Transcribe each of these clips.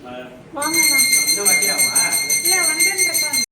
வாங்கண்ணா. இல்லை வந்துருக்கேன்.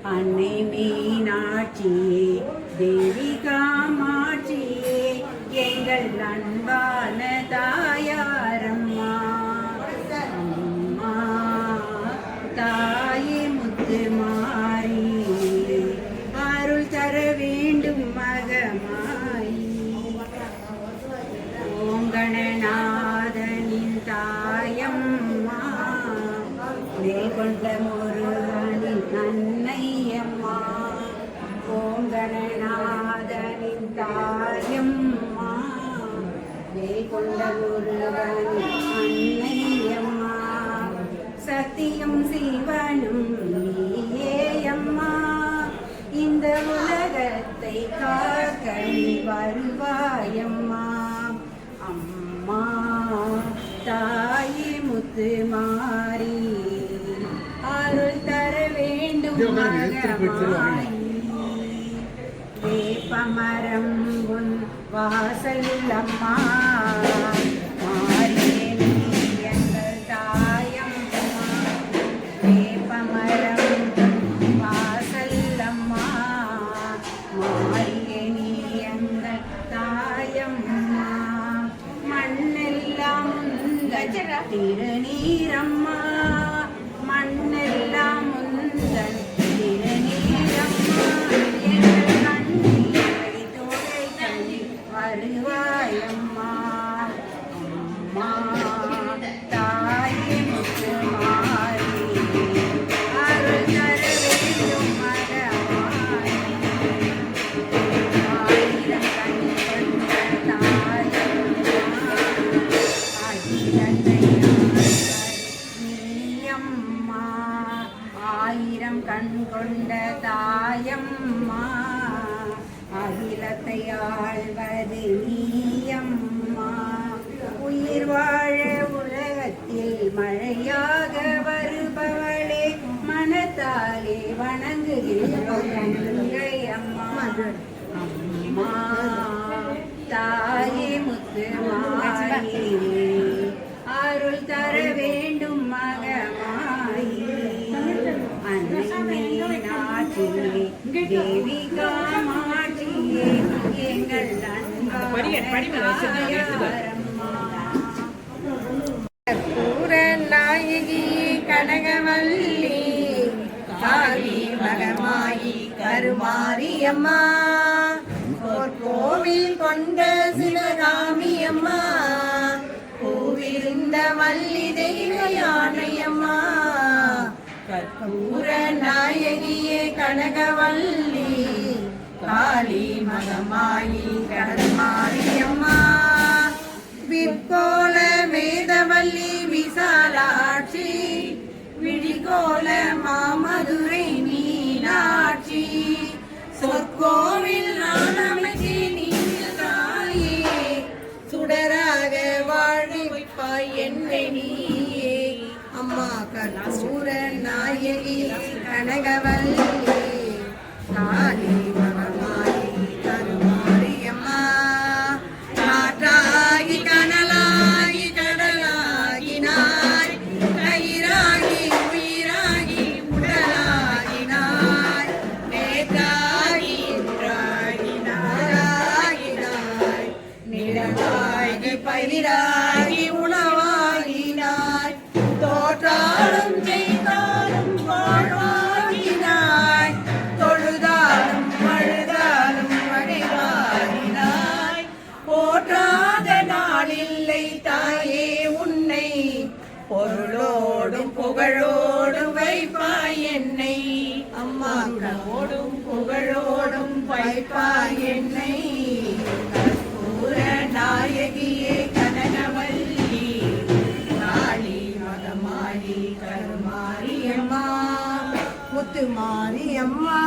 அன்னை மீனாட்சியே தேவி காமாட்சியே எங்கள் அன்பான தாயாரம்மா. அம்மா தாயே முத்து மாறியே அருள் தர வேண்டும் மகமாயி. ஓம் கணநாதனின் தாயம்மா கொண்ட முருகனின் அன்னையம்மா. ஓம் கணநாதனின் தாயம்மா வேல் கொண்ட முருகன் அன்னையம்மா சத்தியும் சிவனும் நீயேயம்மா இந்த உலகத்தை காக்க நீ வருவாயம்மா அம்மா தாயே முத்து மாறி அருள் தர வேண்டும் மகமாயி வேப்பமரம் உன் வாசலில் அம்மா மாறியே நீ எங்கள் தாயம்மா வேப்பமரம் உன் வாசலில் அம்மா மாறியே நீ எங்கள் தாயம்மா மண்ணெல்லாம் உந்தன் திருநீரம்மா மண்ணெல்லாம் உந்தன் திருநீரம்மா எங்கள் கண்ணீரை துடைக்க நீ வருவாயம்மா அம்மா தாயே முத்து மாறி அருள் தர வேண்டும் மகமாயி ஆயிரம் கண் கொண்ட நீயம்மா ஆயிரம் கண் கொண்ட தாயம்மா அகிலத்தை ஆழ்வது நீயம்மா உயிர் வாழ உலகத்தில் மழையாக வருபவளே மனத்தாலே வணங்குகிறேன் அம்மா அம்மா தாயே முத்து மாறி அருள் தர வேண்டும் மகமாயி அன்னை மீனாட்சியே தேவி காமாட்சியே எங்கள் நாயகி கனகவல்லி காளி மகமாயி கருமாரியம்மா கோவில் கொண்ட சிவகாமி அம்மா கோவிலிருந்த வள்ளி தெய்வ யானையம்மா கற்பூர நாயகியே கனகவல்லி காளி மகமாயி கருமாரியம்மா விற்கோல மேதவல்லி விசாலாட்சி விழிகோல மாமதுரை மீனாட்சி சொற்கோவில் நான் அமைச்சி நீங்கள் தாயே சுடராக வாழ்விப்பாய் என்னை நீயே அம்மா கற்பூர நாயகி கனகவல்லி காளி மகமாயி கருமாரியம்மா காற்றாகி கனலாகி கடலாகினாய் கயிறாகி உயிராகி உடலாகினாய் நேற்றாகி இன்றாகி நாளாகினாய் நிலமாகி பயிராகி உணவாகினாய் தோற்றாலும் ஜெயித்தாலும் வாழ்வாகினாய் தொழுதாலும் பழுதாலும் வழிவாகினாய் போற்றாத நாளில்லை தாயே உன்னை பொருளோடும் புகழோடும் வைப்பாய் என்னை அம்மா ஓடும் புகழோடும் வைப்பாய் என்னை கற்பூர நாயகியே கனகவல்லி காளி மகமாயி கருமாரியம்மா முத்து மாரியம்மா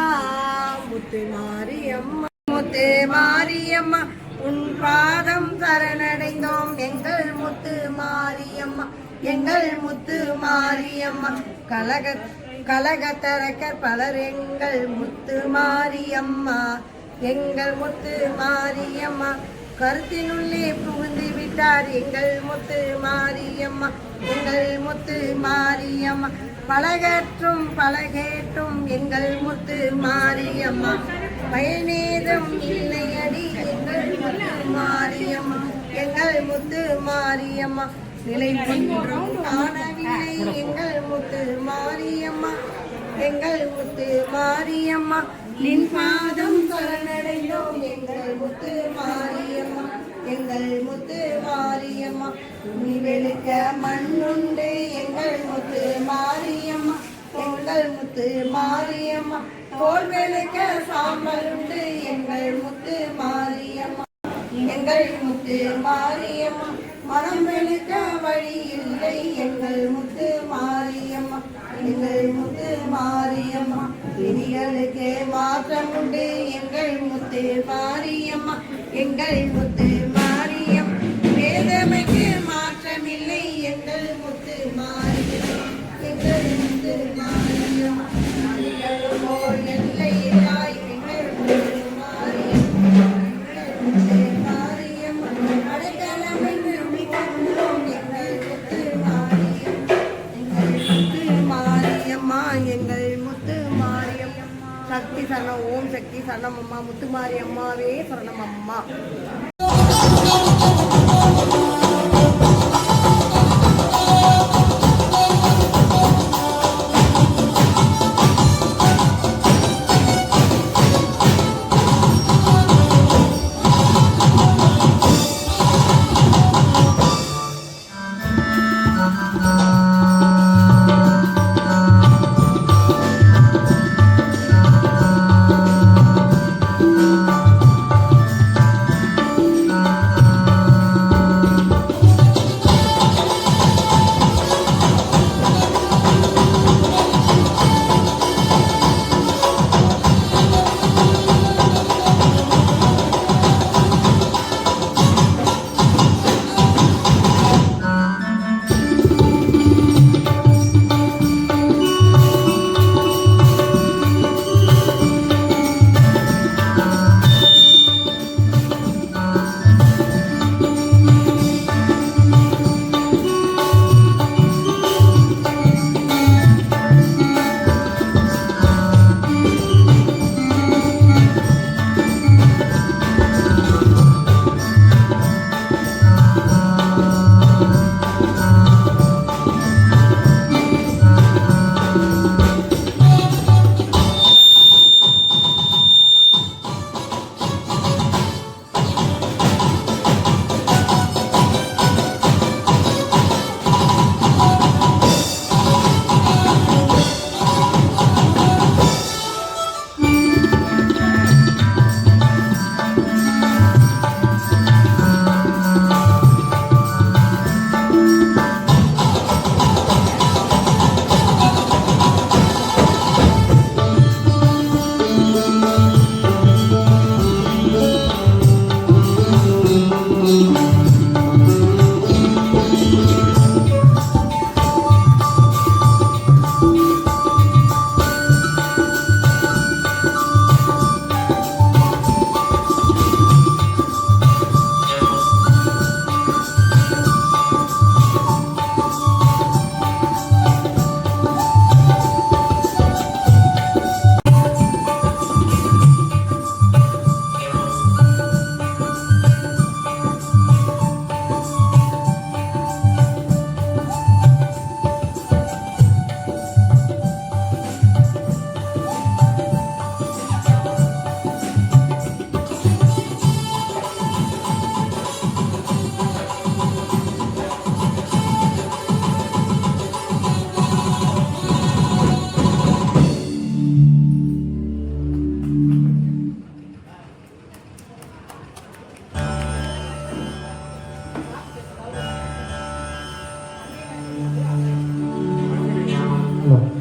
முத்து மாரியம்மா முத்து மாரியம்மா உன் பாதம் சரணடைந்தோம் எங்கள் முத்து மாரியம்மா எங்கள் முத்து மாரியம்மா கலகத்தரக்க பலர் எங்கள் முத்து மாரியம்மா எங்கள் முத்து மாரியம்மா கருத்தினுள்ளே புகுந்து விட்டார் எங்கள் முத்து மாரியம்மா எங்கள் முத்து மாரியம்மா பலகற்றும் பலகேற்றும் எங்கள் முத்து மாரியம்மா பயனேதும் இல்லையடி எங்கள் முத்து மாரியம்மா எங்கள் முத்து மாரியம்மா நிலை ஒன்றும் காணவில்லை எங்கள் முத்து மாரியம்மா எங்கள் முத்து மாரியம்மா நின் பாதம் சரணடைந்தோம் எங்கள் முத்து மாரியம்மா எங்கள் முத்து மாரியம்மா நீ வெளுக்க மண்ணுண்டு எங்கள் முத்து மாரியம்மா எங்கள் முத்து மாரியம்மா கோல் வெளுக்க சாம்பல் உண்டு எங்கள் முத்து மாரியம்மா எங்கள் முத்து மாரியம்மா மனம் வெளுக்க வழி இல்லை எங்கள் முத்து மாரியம்மா எங்கள் முத்து மாரியம்மா விதிகளுக்கு மாற்றம் உண்டு எங்கள் முத்து மாரியம்மா எங்கள் முத்து மாரியம் வேதமைக்கு மாற்றம் இல்லை எங்கள் முத்து மாரியம் எங்கள் முத்து மாரியம் அதிகளுமோ எல்லை இல்லாய் எங்கள் முத்து மாரியம் எங்கள் முத்து மாரியம் அடைக்கலமென்று கொண்டோம் எங்கள் முத்து மாரியம் எங்கள் முத்து மாரியம்மா எங்கள் முத்து மாரியம் சக்தி சரணம் ஓம் சக்தி சரணம் அம்மா முத்து மாரியம்மாவே சரணம் அம்மா.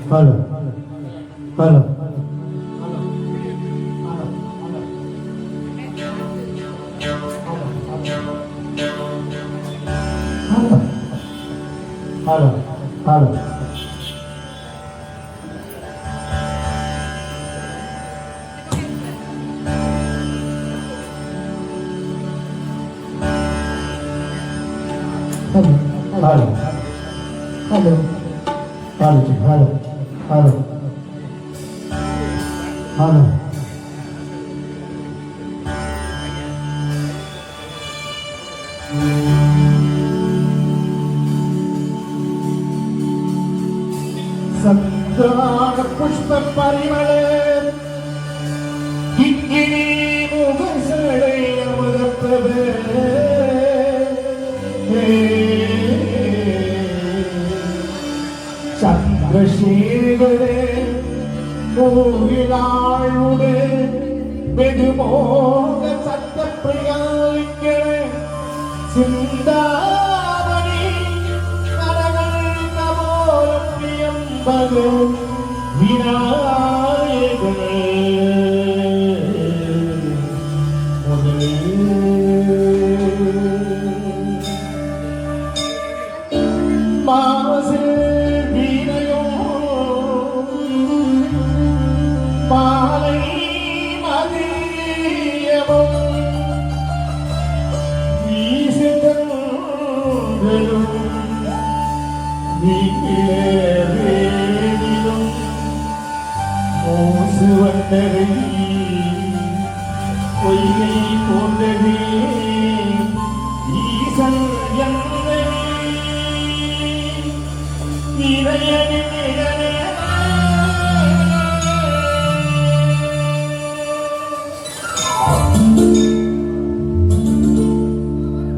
Halo. Halo. Halo. Halo. Halo. Halo. Halo. Halo. Halo. Halo. சந்தான புஷ்ப பரிமளே கிங்கினி முகசடை அமுதப்பவே சந்திரசேகரே மூவிலாளுடே வெகுமோக சத்த பிரியாளிங்களே சிந்தா பொய்யை போன்றதே ஈசன் என்னை இறையனின் நிழலே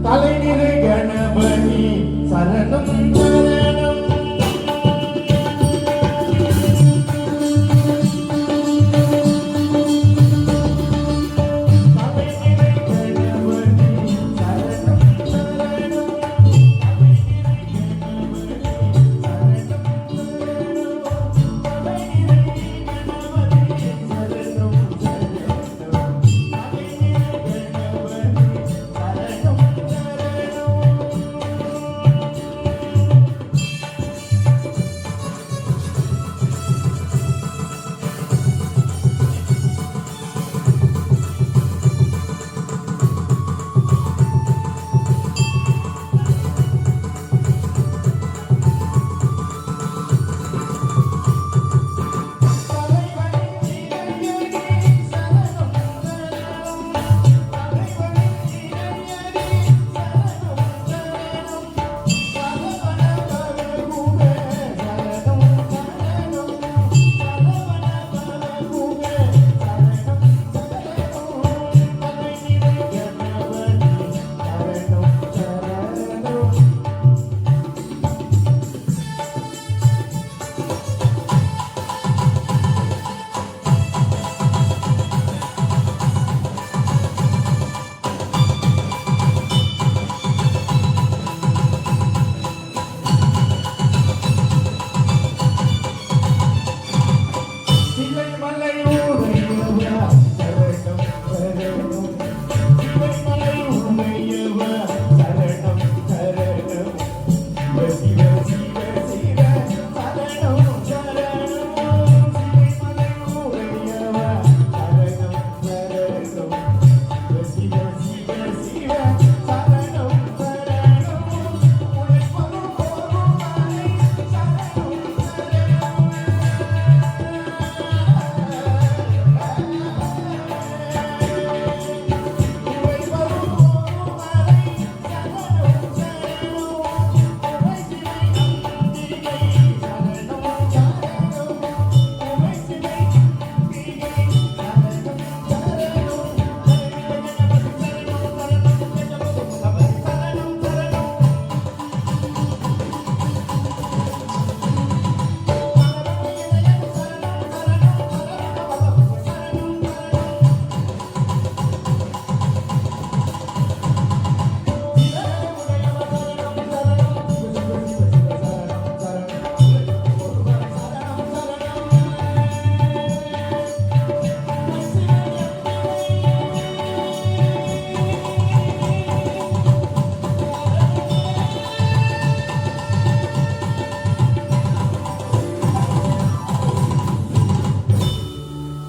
தலைநிறை கணபதி சரணம் சரணம்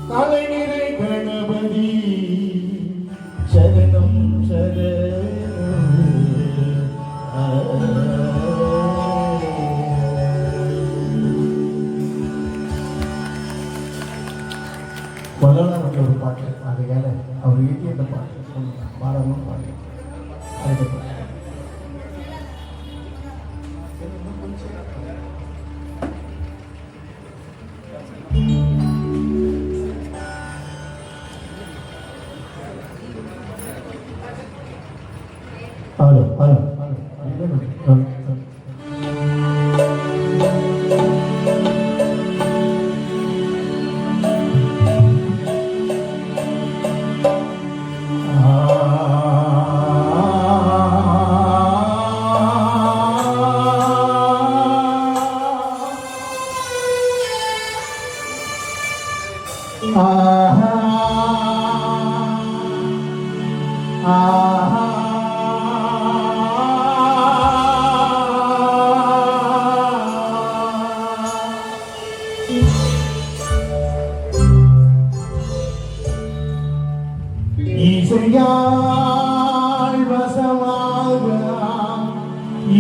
தலைநிறை கணபதி சரணம் வள்ளலார் என்ற ஒரு பாட்டு ஆகையால அவர் எழுதிய அந்த பாட்டு பாடணும் பாட்டு ஹலோ ஹலோ இசையால் வசமாக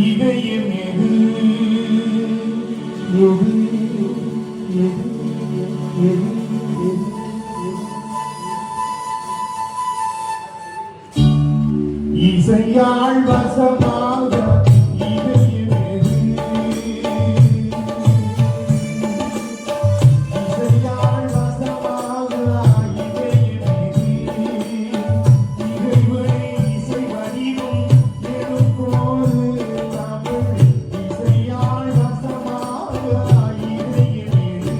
இதயம் எது எது எது எது இசையாள் வசமாக இது எனது. இசையாள் வசமாக இது எனது. இறைவனே இசை வடிவம் எழுப்போது தமிழ். இசையாள் வசமாக இது எனது.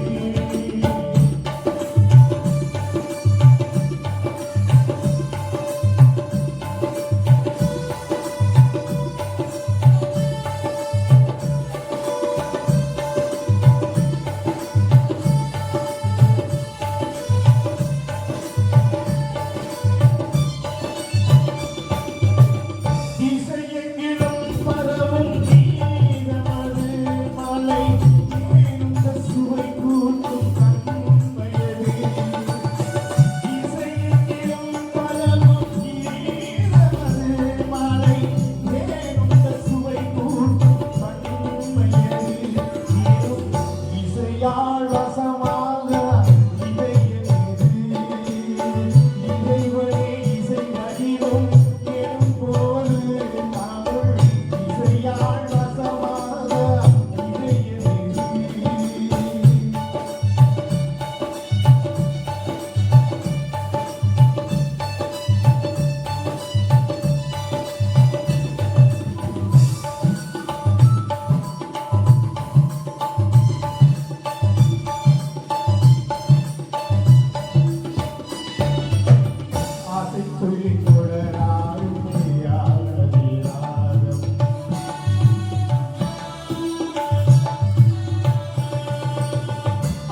இசையெங்கிலும் பரவும் கீதமது மலை இந்த சுவை கூட்டும் கண்மையது. இசையெங்கிலும் பரவும் கீதமது மலை இந்த சுவை கூட்டும் கண்மையது. இசையாள் வசமாக இதை எனது. இறைவனே இசை வடிவம் எழும்போது தமிழ். இசையாள் வசமாக இதை எனது. ஆசை சொல்லி தொடராடும் யாரதிராகம்.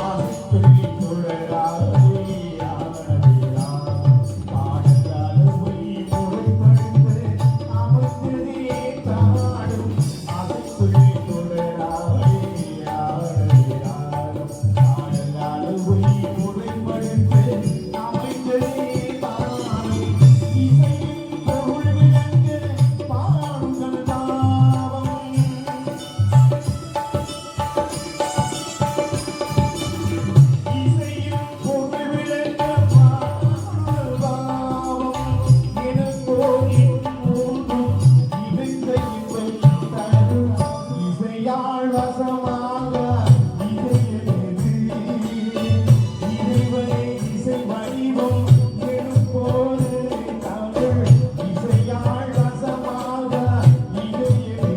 ஆசை சொல்லி தொடராடும் யாரதிராகம். பாடலால் ஒளி முறைப்படுத்த அமர்ந்ததே தாடும். ஆசை சொல்லி தொடராடும் யாரதிராகம். பாடலால் ஒளி முறைப்படுத்த அமைந்ததே தாடும். இசையின் பொருள் விளங்க பாடுங்கள் தாவம். இசையின் பொருள் விளங்க பாடுங்கள் தாவம். எனக்கோரின் மூன்றும் இணைந்த இவை தரும். இசையாள் வசமாக இதை எனது. இறைவனே இசை வடிவம் எழுப்போது தமிழ். இசையாள் வசமாக இதை எனது.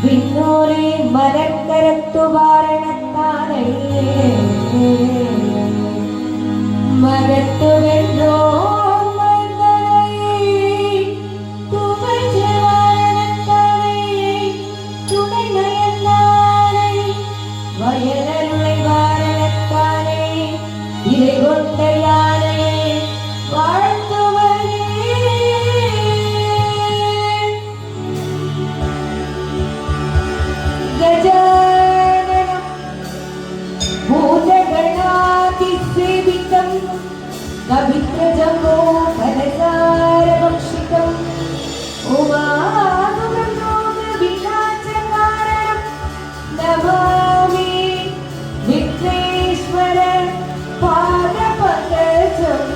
விண்ணோரே மரக்கரத்து வாரணத்தானே மரத்து வென்றோம் மன்னரை துவஞ்ச வாரணத்தானே துணை நயந்தானே வயலருளை வாரணத்தானே இறை கொண்ட யானை வாழ்த்துவனே गजाननं भूतगणातिसेवितं कवित्रजम्बो फलसारभक्षितम् उमानुगणोगविनाशकारणं नमामि विघ्नेश्वर पादपङ्कजम्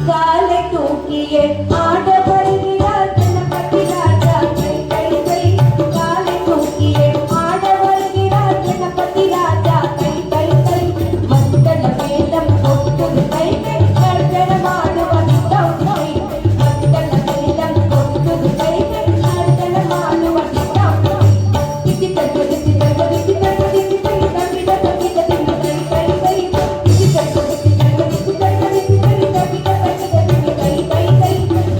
काले तूकिये आडवर्गिराज गणपति राजा कई कई कई काले तूकिये आडवर्गिराज गणपति राजा कई कई कई मंगल वेदम कोट्टु कई कई कर्जन मानव नितम कई मंगल वेदम कोट्टु कई कई कर्जन मानव नितम इति तत्व इति तत्व इति तत्व इति तत्व इति तत्व इति तत्व कई कई कई इति तत्व इति तत्व इति तत्व इति तत्व इति तत्व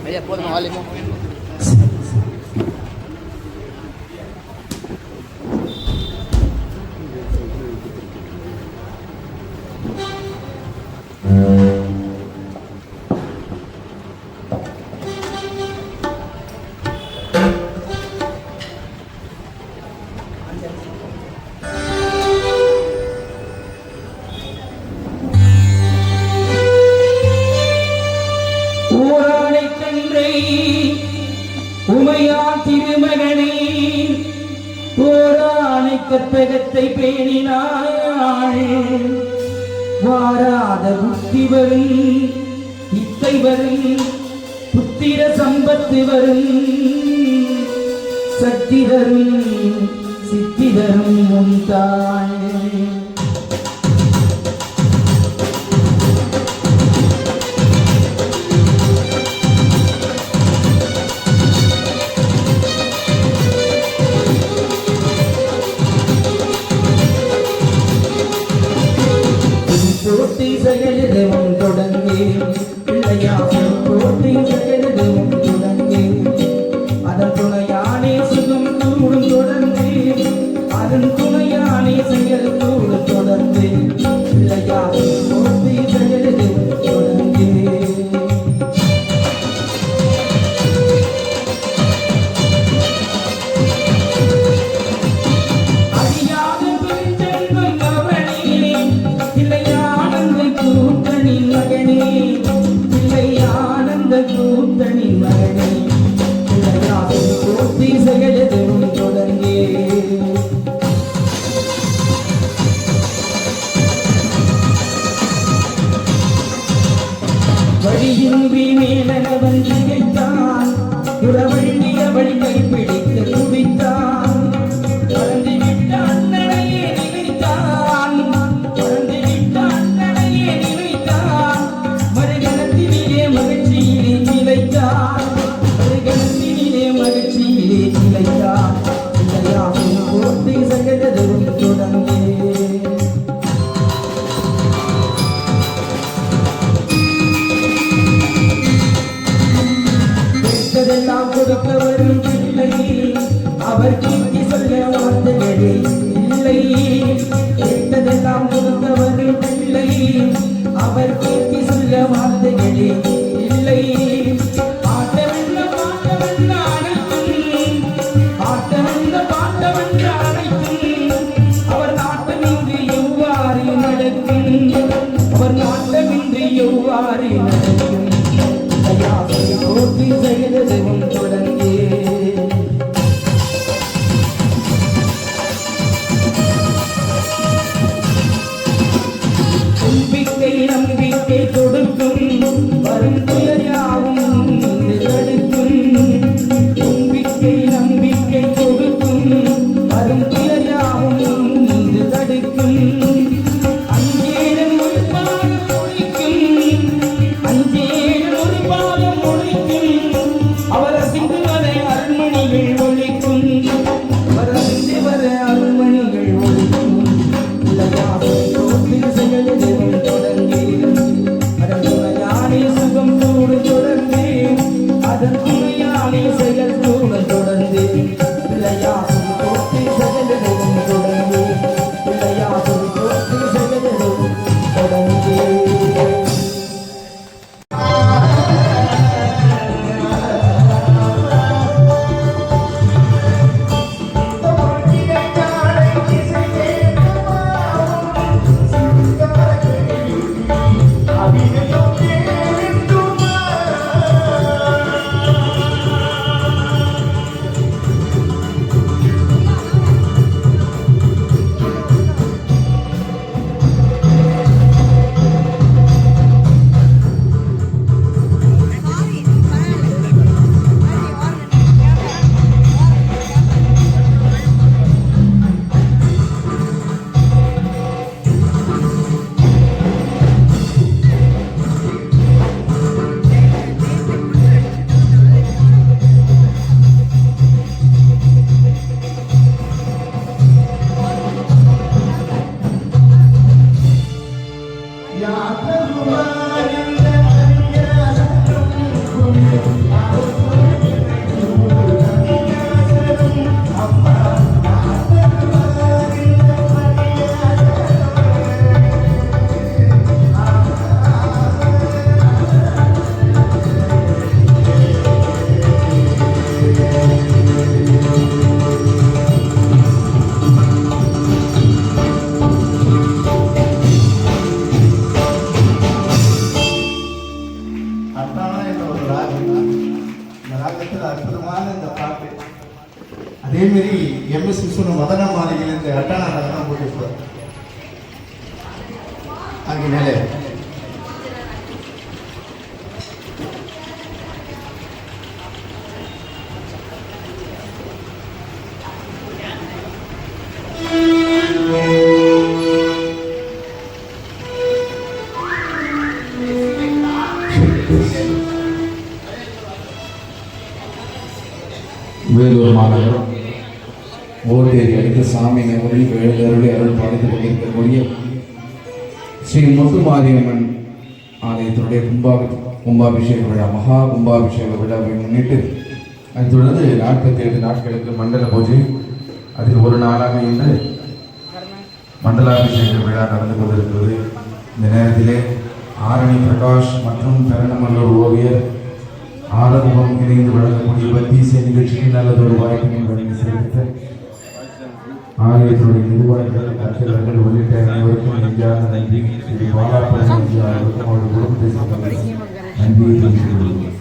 ஐயா போதுமா வாலிமோ உமையா திருமகனே போராணை கற்பகத்தை பேணினாள் வாராத புத்தி வரும் இத்தை வரும் புத்திர சம்பத்து வரும் சக்தி தரும் சித்தி தரும் உண்டாள் போட்டி செயலிதமும் தொடங்கி பிள்ளையாசும் போட்டி செயலிதமும் தொடங்கி அதன் துணையானே சுகம் கூடும் தொடர்ந்து அதன் துணையானே செயல் கூடும் தொடர்ந்து பிள்ளையாசும் போட்டி செயலிதமும் தொடங்கி கூத்தனி மகனே போட்டி செயலதும் தொடங்கி வழியின்றி மேலவன் திகைத்தான் உறவழிய வழி கைப்பிடித்து குவித்தான் பறந்துவிட்ட அண்ணனையே நினைத்தான் பறந்துவிட்ட அண்ணனையே நினைத்தான் மறுகணத்திலே மகிழ்ச்சியிலே நிலைத்தான் மறுகணத்திலே மகிழ்ச்சியிலே நிலைத்தான் இல்லையாகும் போட்டி சகஜதும் தொடங்கி எல்லாம் கொடுக்க வரும் பிள்ளை அவர் கீர்த்தி சொல்ல வார்த்தைகளே இல்லை கேட்டதெல்லாம் கொடுக்க வரும் பிள்ளை அவர் கீர்த்தி சொல்ல வார்த்தைகளே இல்லை ஆட்டமென்ன பாட்டமென்ன அனைத்தும் ஆட்டமென்ன பாட்டமென்ன அனைத்தும் அவர் நாட்டமின்றி எவ்வாறு நடக்கும் அவர் நாட்டமின்றி எவ்வாறு நடக்கும் போட்டி செயலதும் தொடங்கி நம்பிக்கை நம்பிக்கை கொடுக்கும் வரும் துயராவும் தடுக்கும் நம்பிக்கை நம்பிக்கை கொடுக்கும் வரும் துயராவும் தடுக்கும் அஞ்சேனும் ஒரு பாலம் ஒழிக்கும் அஞ்சேனும் ஒரு பாலம் ஒழிக்கும் அவர் ஒரு ராகம். இந்த ராகத்தில் அற்புதமான இந்த பாட்டு. அதேமாரி எம்எஸ் விஸ்வன் மதன மாளிகையில் இந்த அட்டான ராகம் போட்டிருப்பார். ஆகினாலே வேலூர் மாநகரம் ஓட்டேரி அடுத்த சாமி நகரில் வேலூரில் அருள் பாலித்துக் கொண்டிருக்கக்கூடிய ஸ்ரீ முத்துமாரியம்மன் ஆலயத்தினுடைய கும்பாபிஷேக விழா மகா கும்பாபிஷேக விழாவை முன்னிட்டு அதைத் தொடர்ந்து 48 நாட்களுக்கு மண்டல பூஜை, அதில் ஒரு நாளாக இன்று மண்டலாபிஷேக விழா நடந்து கொண்டிருக்கிறது. இந்த நேரத்திலே ஆரணி பிரகாஷ் மற்றும் பெரணமல்லூர் ஓவியர் ஆரம்பம் இணைந்து வழங்கக்கூடிய பத்தீசை நிகழ்ச்சிக்கு நல்லதொரு வாய்ப்பினை வழங்கி செலுத்த ஆலயத்தினுடைய நிர்வாகிகள், அர்ச்சகர்கள் உள்ளிட்ட அனைவருக்கும் நெஞ்சார்ந்த நன்றி. ஸ்ரீ பாலாபுரம் அவர்களுக்கும் அவருடைய குடும்பத்தை சேர்ந்த நன்றியை தெரிவித்துக் கொள்கிறேன்.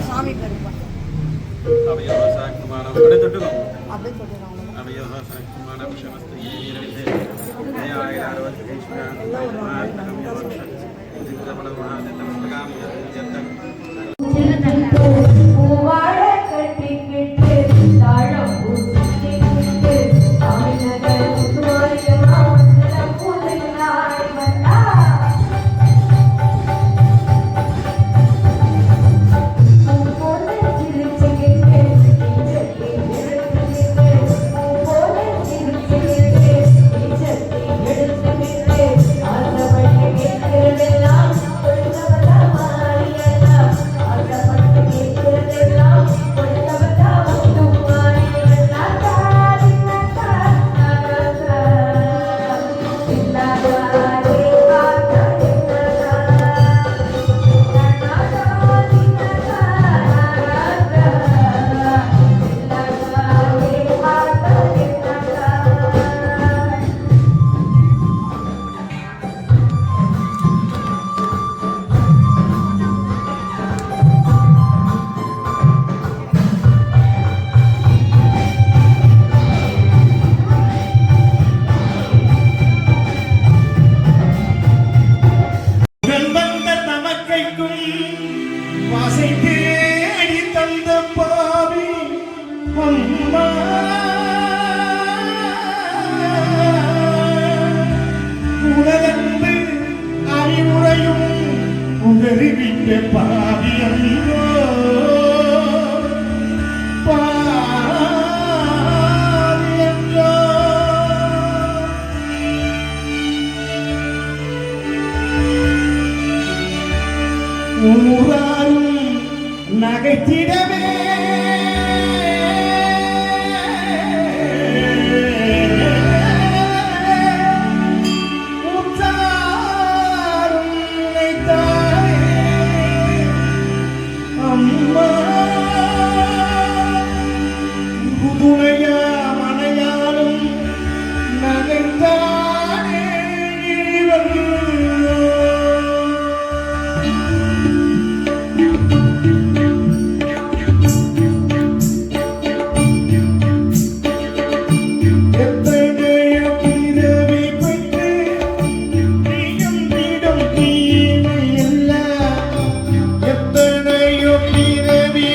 சாமி பேர் பூவாழ கட்டிக்கிட்டு தாழம் பூசிக்கிட்டு சாமிநகர் முத்துமாரியம்மா மண்டலம் முதல் நாள் வந்தா பூவோல சிரிச்சுக்கிட்டு இச்சத்தை எடுத்துக்கிட்டு பூவோல சிரிச்சுக்கிட்டு இச்சத்தை எடுத்துக்கிட்டு ஆசைப்பட்டு கேட்கிறதெல்லாம் கொடுத்தவள மாறியெல்லாம் ஆசைப்பட்டு கேட்கிறதெல்லாம் கொடுத்தவள முத்துமாரியம்மா தாரி நகா நகா இல்லாதாரே காத்தா வந்த தமக்கைக்கும் வாசை தேடி தந்த பாவி அம்மா உலகந்து அறிவுரையும் உதறிவிட்ட பாவி அம்மா பாவி அம்மா ஊராரும் நகைத்திடவே உற்றாரும் நினைத்தாரே அம்மா புதுமையா மனையாலும் நகைத்தானே இவள் எத்தனையோ பிறவி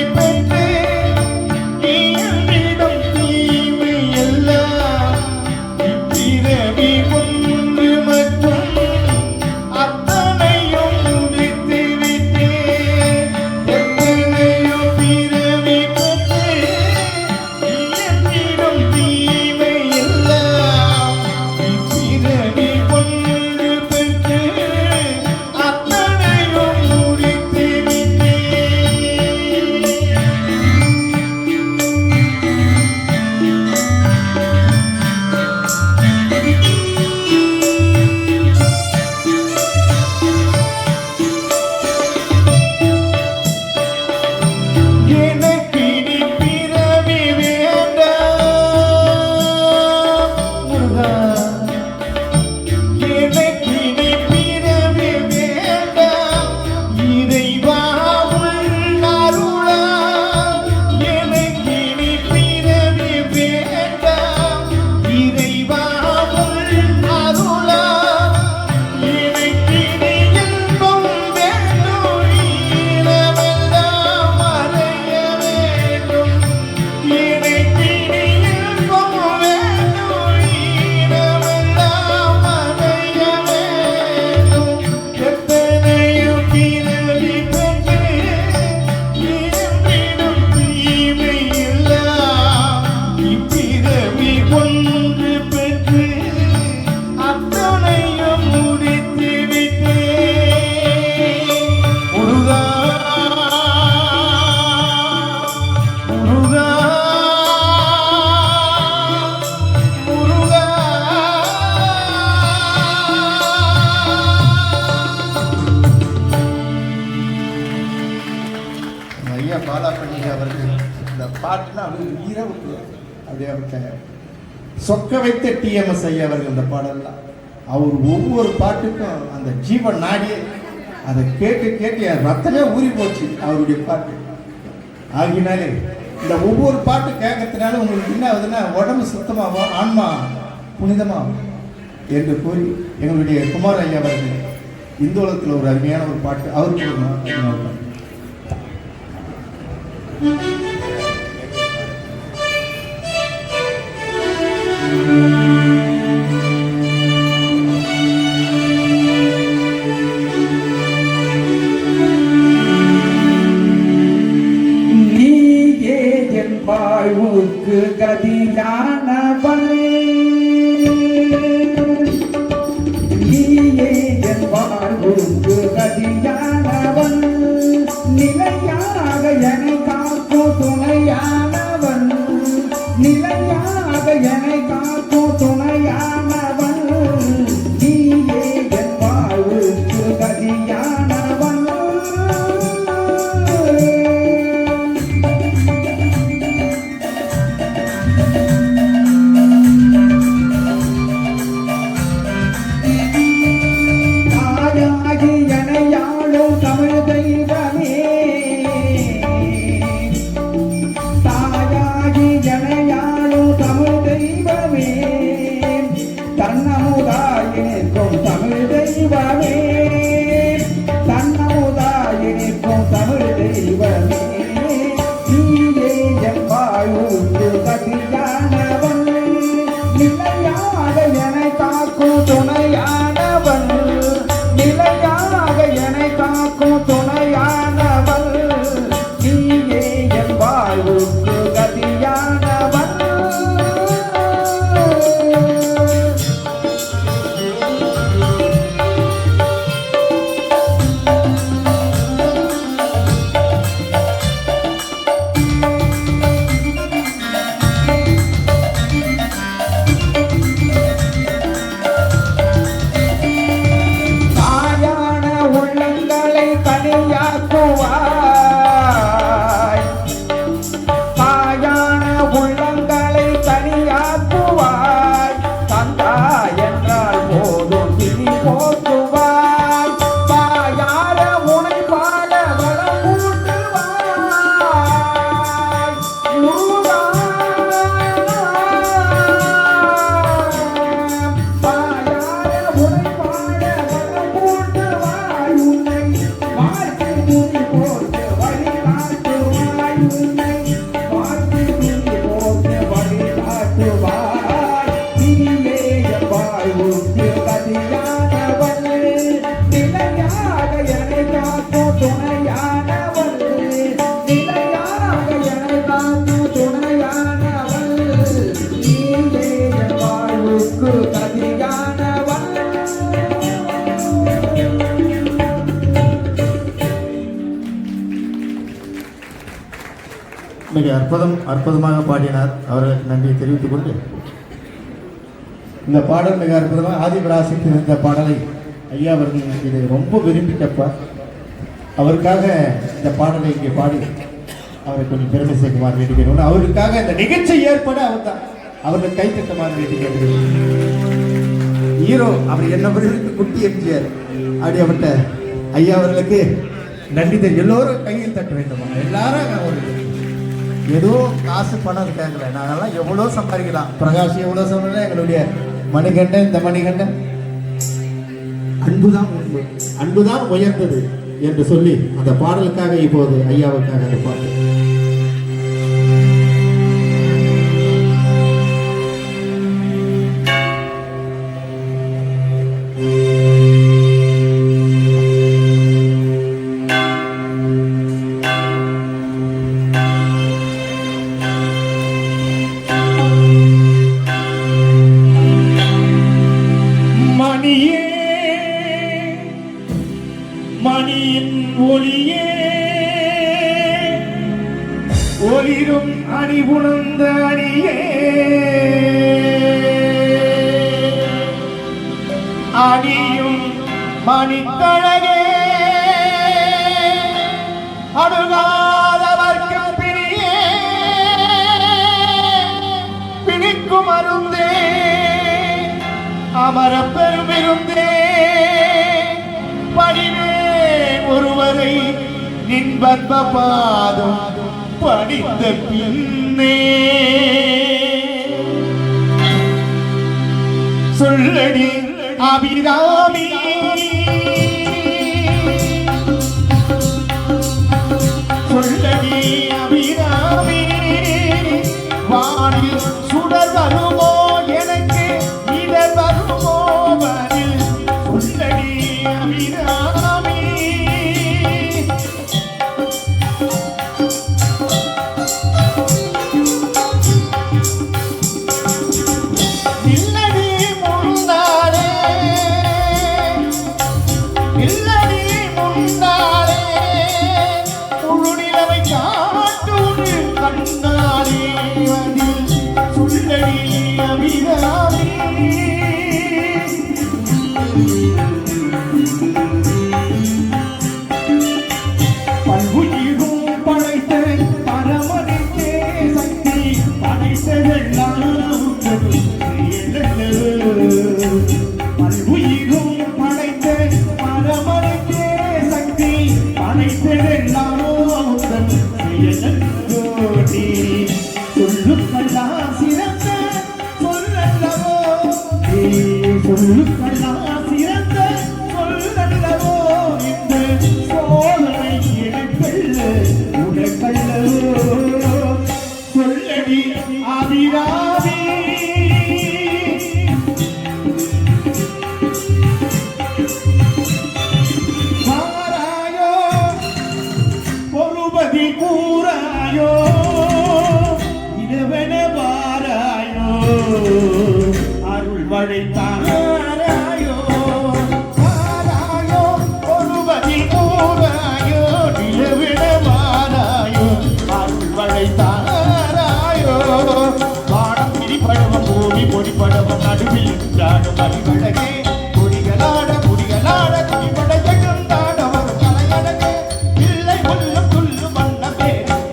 ஐயா பாலாப்பள்ளி அவர்கள் இந்த பாட்டுனா அவருக்கு உயிரை விட்டு அப்படியே அவர்கிட்ட சொக்க வைத்த டிஎம்எஸ் ஐயா அவர்கள் இந்த பாடலாம் அவர் ஒவ்வொரு பாட்டுக்கும் அந்த ஜீவன் நாடியே அதை கேட்டு கேட்டு என் ரத்தமே ஊறி போச்சு அவருடைய பாட்டு. ஆகினாலே இந்த ஒவ்வொரு பாட்டு கேட்கறதுனால உங்களுக்கு என்ன ஆகுதுன்னா உடம்பு சுத்தமாகும், ஆன்மா புனிதமாகும் என்று கூறி எங்களுடைய குமார் ஐயா அவர்கள் இந்த உலகத்தில் ஒரு அருமையான ஒரு பாட்டு அவருக்கு ஒரு பாட்டு. நீயே என் வாழ்வுக்கு கதியானவன், நீயே என் வாழ்வுக்கு கதியானவன், நிலையாக என்னை காக்கும் துணையானவன், நிலையாக என்னை காக்கும் துணையானவன், நீயே என் வாழ்வுக்கு கதியானவன். தாயாகி எனையாளும் தமிழ் தெய்வமே, தாயாகி எனையாளும் தமிழ் தெய்வமே, தன்னமுதாயினிக்கும் தமிழ் தெய்வமே, தன்னமுதாயினிக்கும் தமிழ் தெய்வமே, நீயே என் வாழ்வுக்கு கதியானவன், நிலையாக என்னை காக்கும் துணையானவன், நிலையாக என்னை காக்கும் துணையானவன், நீயே என் வாழ்வுக்கு கதியானவன். தாயான உள்ளங்களை கனியாக்குவாய், தாயான உள்ளங்களை கனியாக்குவாய், தந்தாய் என்றால் போதும் திரி போக்குவாய், தாயார உனை பாட வரம் கூட்டுவாய், முருகா. தாயார உனை பாட வரம் கூட்டுவாய், உன்னை வாழ்க்கை துணி போட்டு வழிகாட்டுவாய், உன்னை வாழ்க்கை துணி போட்டு வழிகாட்டுவாய், நீயே என் வாழ்வுக்கு கதியானவன், நிலையாக என்னை காக்கும் துணையானவன், நிலையாக என்னை காக்கும் துணையானவன், நீயே என் வாழ்வுக்கு கதியானவன். மிக அற்புதமாக பாடினார். அவர்களுக்கு நன்றியை தெரிவித்துக் கொண்டு இந்த பாடல் மிக அற்புதமாக ஆதிபராசக்தி இந்த பாடலை ஐயா அவர்கள் இதை ரொம்ப விரும்பி கேட்பார். அவருக்காக இந்த பாடலை இங்கே பாடி அவரை கொஞ்சம் பெருமை சேர்க்குமாறு வேண்டிக்கிறோம். அவருக்காக இந்த நிகழ்ச்சி ஏற்பட அவர் தான் அவர்கள் கை தட்டுமாறு வேண்டிக்கிறோம். ஹீரோ அவர் என்ன குட்டி எம்ஜிஆர் அப்படி அவர்கிட்ட ஐயா அவர்களுக்கு நன்றி தெரியும். எல்லோரும் கையில் தட்ட வேண்டுமா? எல்லாரும் ஒரு ஏதோ காசு பணம் கேட்கல, நாங்கெல்லாம் எவ்வளோ சம்பாதிக்கலாம். பிரகாஷ் எவ்வளோ சம்பாதிக்கலாம். எங்களுடைய மணிகண்டன், இந்த மணிகண்டன் அன்புதான் உயர்ந்தது என்று சொல்லி அந்த பாடலுக்காக இப்போது ஐயாவுக்காக அந்த பாட்டு. மணியே மணியின் ஒளியே ஒளிரும் அணிபுணர்ந்த அணியே அணியும் மணிக்கழகே அணுகாத அமரப் பெருமிருந்தே பணிவேன் ஒருவரை நின் பத்ம பாதம் படித்த பின்னே சொல்லடி அபிராமி சொல்லடி அபிராமி வானில் சுடர் வருமோ எனக்கு இடர் வருமோ வரில் சொல்லடி அபிராமி இல்லடி முன்னாலே இல்லடி முன்னாலே முழுநிலவை காட்டுடு கண்ணாலே அதில் சொல்லடி அபிராமி பல்வுயிரும் படைத்த பரமனுக்கே சக்தி படைத்ததெல்லாம் பல்வுயிரும் படைத்த பரமனுக்கே சக்தி படைத்ததெல்லாம் சொல்லுக்கல்லா சிறந்த சொல்லல்லவோ சொல்லுக்கல்லா சிறந்த சொல்லல்லவோ இந்த சோதனை எனக்கல்ல உனக்கல்லவோ சொல்லடி ஆதிராதி வாராயோ பொறுபதி கூறாயோ இரவென வாராயோ அருள் வழி தாராயோ வாராயோ பொறுபதி கூறாயோ இரவென வாராயோ அருள் வழி தாராயோ வானம் பிரிபடவம் பூமி பொடிபடவம் நடுவில் நின்றாடும் அறிவழகே கொடிகளாட முடிகளாட துணிபட ஜெகந்தாடவர் கலையழகே இல்லை உள்ளம் துள்ளும் வண்ணமே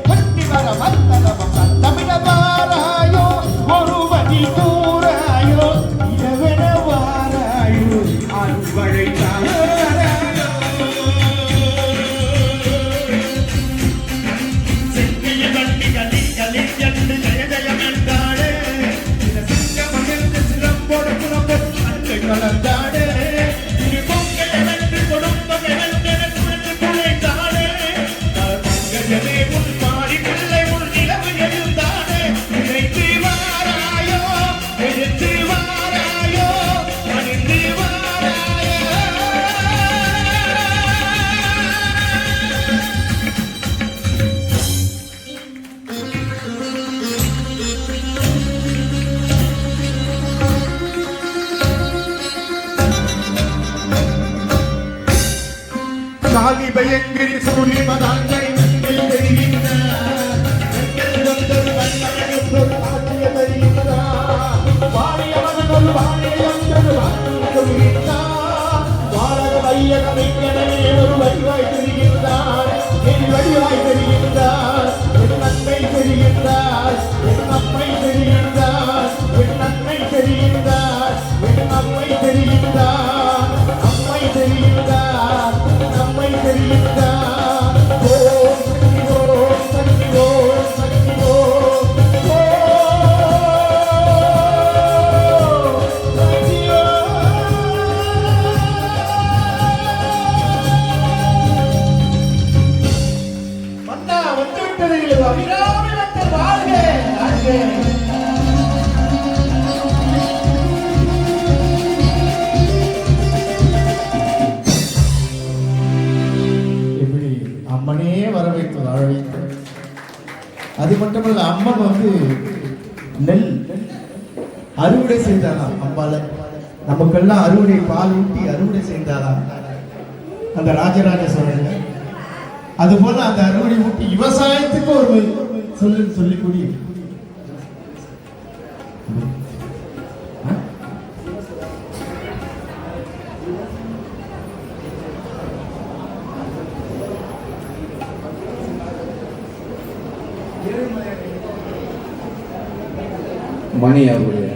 கட்டி வர வந்தனவம் சந்தமிட வாராயோ ஒருவதி கூறாயோ இரவென வாராயோ அன்பழை தாராயோ சென்னிய கண்டி கலி கலி என்று ஜய ஜயம் என்றாடே சிங்கமகிழ்ந்து சிறப்போடு புறப்பட்டு அன்பை கலந்தாடே திரு பொங்கல் வென்று கொடுப்பம் வென்றென குழந்து குழைந்தாடே பங்கஜமே உன் பாடி பிள்ளை உன் நிலவு எழுந்தாடே நினைத்து வாராயோ எழுத்து வாராயோ அணிந்து வாராயோ காலி பயங்கரி சூழி மதாங்கரி நெஞ்சில் தெரிகின்றார் நெஞ்சில் வந்தொரு வண்ணமயம் ஒரு ஆட்சிய தெரிகின்றார் வாழியவன் ஒரு வாழியந்தொரு வாழிய சொல்கின்றார் வாழக வையகம் எங்கனவே ஒரு வடிவாய் தெரிகின்றார் என் வடிவாய் தெரிகின்றார் என் நன்மை தெரிகின்றார் என் நம்மை தெரிகின்றார் என் நன்மை தெரிகின்றார் என் நம்மை தெரிகின்றார் நம்மை தெரிகின்றார் நம்மை தெரிகின்றார் ஓம் சக்தி ஓம் சக்தி ஓம் சக்தி ஓம் சக்தி ஓம் வந்தா வந்துவிட்டது அபிராமி பக்தர் வாழ்க வாழ்க எப்படி அம்மனே வரவேற்று வாழ வைத்து அது மட்டுமல்ல அம்மன் வந்து நெல் அறுவடை செய்தாராம் அம்பால நமக்கெல்லாம் அறுவடை பால் ஊட்டி அறுவடை செய்தாராம் அந்த ராஜராஜ சோழன் அது போல அந்த அறுவடை ஊட்டி விவசாயத்துக்கு ஒரு சொல்லிக்கூடிய மணி அவருடைய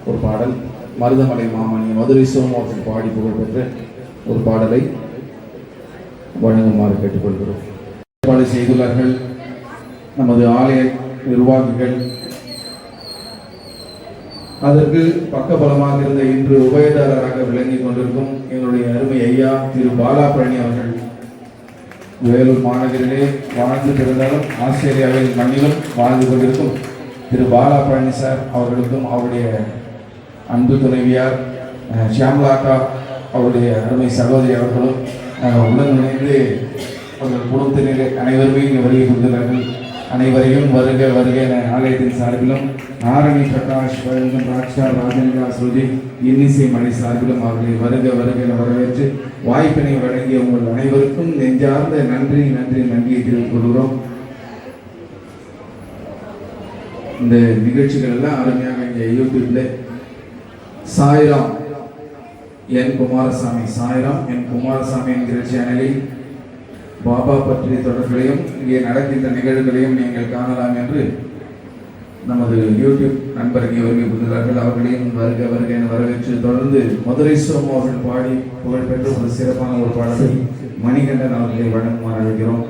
ஒரு பாடல் மருதமலை மாமணி மதுரை சோமவாசன் பாடி புகழ்பெற்ற ஒரு பாடலை வழங்குமாறு கேட்டுக்கொள்கிறோம். ஏற்பாடு செய்துள்ளார்கள் நமது ஆலய நிர்வாகிகள். அதற்கு பக்கபலமாக இருந்த இன்று உபயதாரராக விளங்கிக் கொண்டிருக்கும் எங்களுடைய அருமை ஐயா திரு பாலாபழனி அவர்கள். வேலூர் மாநகரிலே வாழ்ந்து பிறந்தாலும் ஆஸ்திரேலியாவில் மண்ணிலும் வாழ்ந்து கொண்டிருக்கும் திரு பாலாபழனி சார் அவர்களுக்கும் அவருடைய அன்பு துணைவியார் ஷியாம்லாக்கா அவருடைய அருமை சகோதரி அவர்களும் உடன் இணைந்து அவர்கள் குடும்பத்தினரே அனைவருமே இங்கே வருகை கொண்டுள்ளார்கள். அனைவரையும் வருக வருக என ஆலயத்தின் சார்பிலும் நாரணி பிரகாஷ் வழங்கும் ராஜ்கார் ராஜேந்திரா ஸ்ருதி இன்னிசை மணி சார்பிலும் அவர்களை வருக வருக என வரவேற்று வாய்ப்பினை வழங்கிய உங்கள் அனைவருக்கும் நெஞ்சார்ந்த நன்றி நன்றி நன்றியை தெரிவித்துக் கொள்கிறோம். இந்த நிகழ்ச்சிகள் எல்லாம் அருமையாக இங்கே யூடியூப்ல சாய்ராம் என் குமாரசாமி சாய்ராம் என் குமாரசாமி என்கிற சேனலில் பாபா பற்றிய தொடர்களையும் இங்கே நடக்கின்ற நிகழ்வுகளையும் நீங்கள் காணலாம் என்று நமது யூடியூப் நண்பர் இங்கே வருகை புரிந்தார்கள். அவர்களையும் வருக வருக என வரவேற்று தொடர்ந்து மதுரை சோமு அவர்கள் பாடி புகழ்பெற்ற ஒரு சிறப்பான ஒரு பாடலை மணிகண்டன் அவர்களை வழங்குமாறு அழைக்கிறோம்.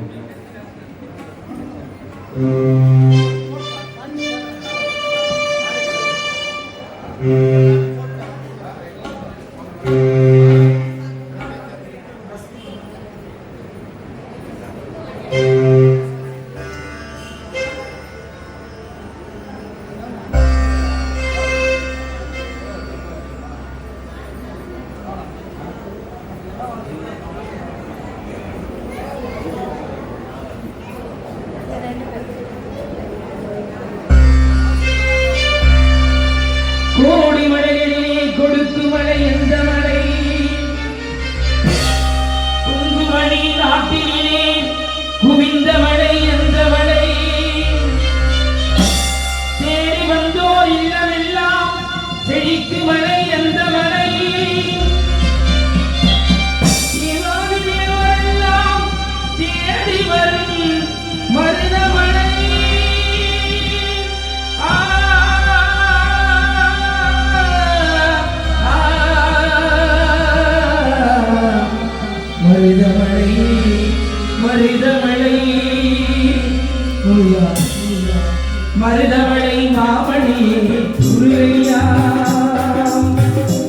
கோடி மலைகளிலே கொடுக்கு மலை எந்த மலை குங்குமணி நாட்டிலே குவிந்த மலை எந்த மலை தேடி வந்தோர் இல்லமெல்லாம் செழிக்கு மலை எந்த மலை தேவரெல்லாம் தேடி வரும் மருதமலை மருதமலை மருதமலை மருதமலை மாமணி முருகையா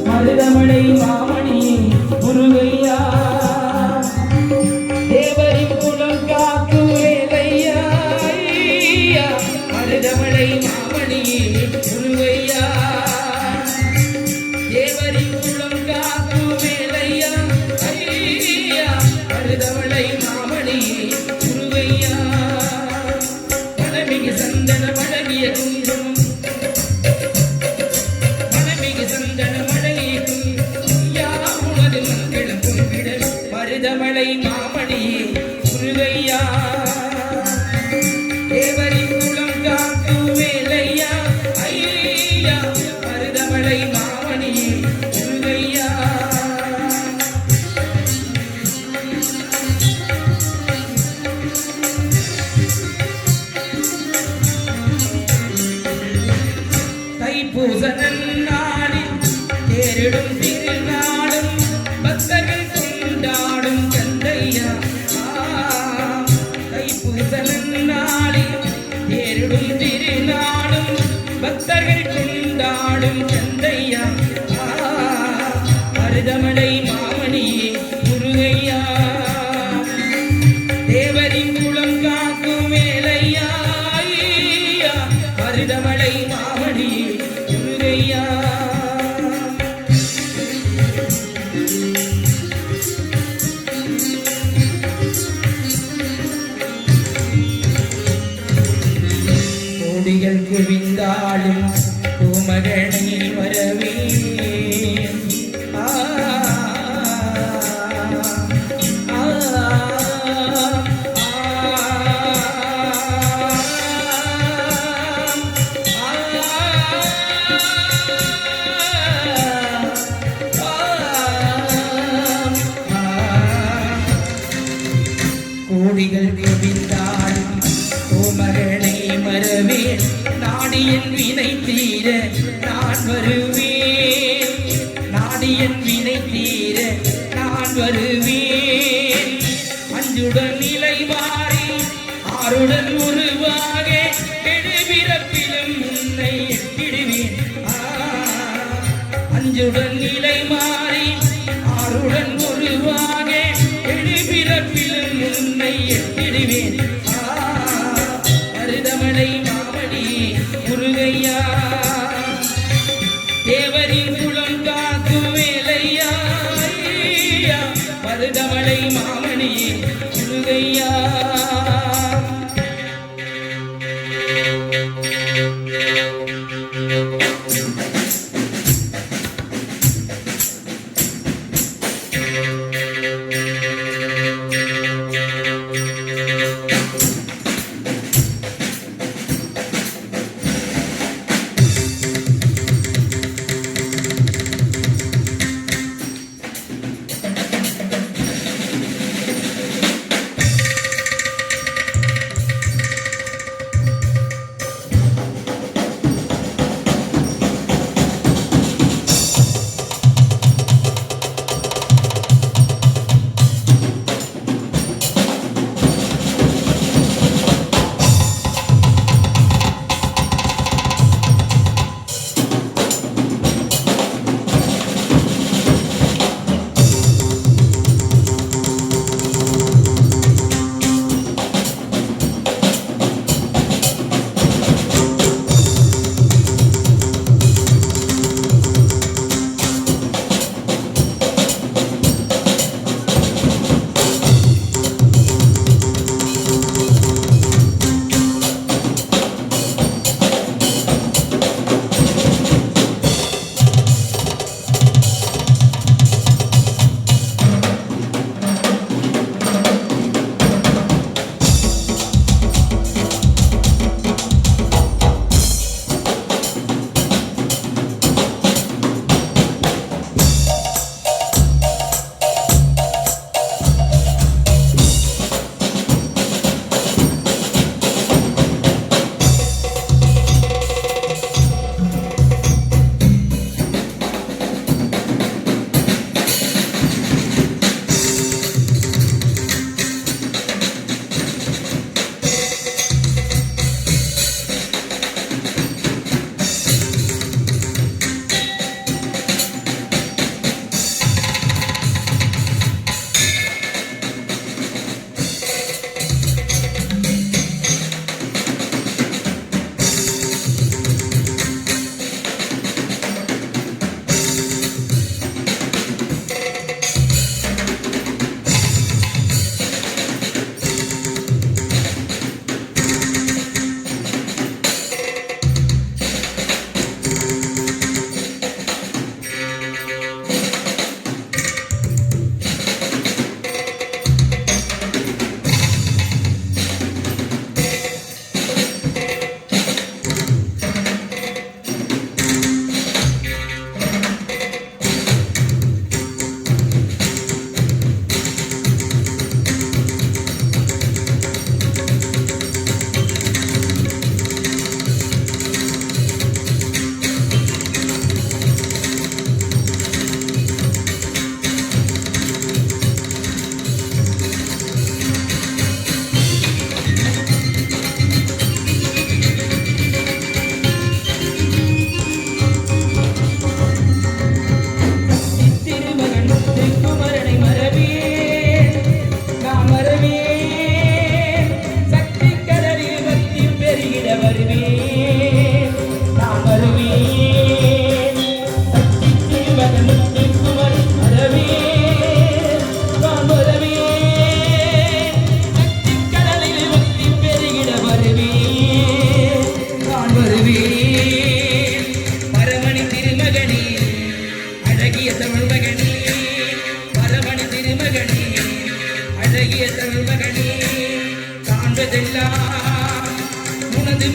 மருதமலை மாமணி முருகையா தேவரின் குலம் காத்து வேலையா மருதமலை மாமணி முருகையா தேவரின் குலம் காத்து வேலையா மருதமலை மாமணி முருகையா மனமிகு சந்தன மழகிய குங்குமம் மனமிகு சந்தன மழகிய குங்குமம் உனது மங்களம் பொங்கிட மருதமலை மாமணி முருகையா தேவரின் குலம் காக்கும் வேலையா ஐயா மருதமலை மாமணி முருகையா தைப்பூச நன்னாளில் தேரிடும் திருநாளும் பக்தர்கள் கொண்டாடும் கந்தையா தைப்பூச நன்னாளில் தேரிடும் திருநாளும் பக்தர்கள் கொண்டாடும் கந்தையா மருதமலை மாமணி முருகையா தேவரின் குலம் காக்கும் வேலையா மருதமலை மாமணி முருகையா கோடிகள் குவிந்தாலும் பூமகனை வரவே கோடிகள் குவிந்தாலும் கோமகனை மறவேன் நாடியின் வினை தீர நான் வருவேன் என் வினை தீர நான் வருவேன். அஞ்சுடன் நிலை மாறி ஆருடன் உருவாக பிறப்பிலும் உன்னை எட்டிடுவேன். அஞ்சுடன் நிலை மாறி ஆருடன் உருவாக பிறப்பிலும் உன்னை எட்டிடுவேன். மருதமலை மாமணி முருகையா தேவரின் குலம் காக்கும் வேலையா. மருதமலை மாமணி முருகையா.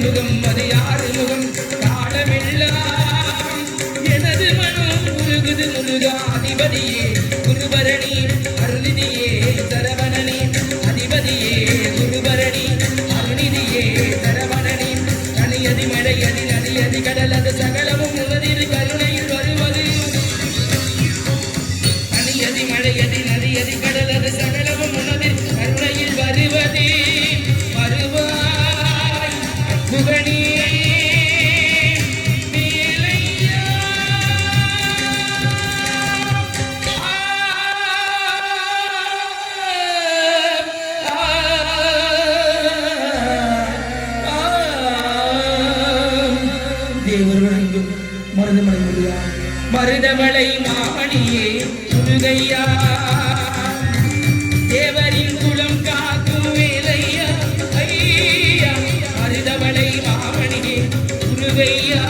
முகம் அது யாரு முகம் காலமெல்லாம் எனது மனம் முருகுது முருகா அதிபதியே குருபரணி அருளிதியே சரவணனே அதிபதியே குருபரணி அருளிதியே சரவணனே கனியதி மழையதி நதியதி கடலது சகலமும் உனதிரு கருணையில் வருவது மருதவளை மாமணியே முருகையா தேவரின் குலம் காக்கும் வேலையா ஐயா மருதவளை மாமணியே முருகையா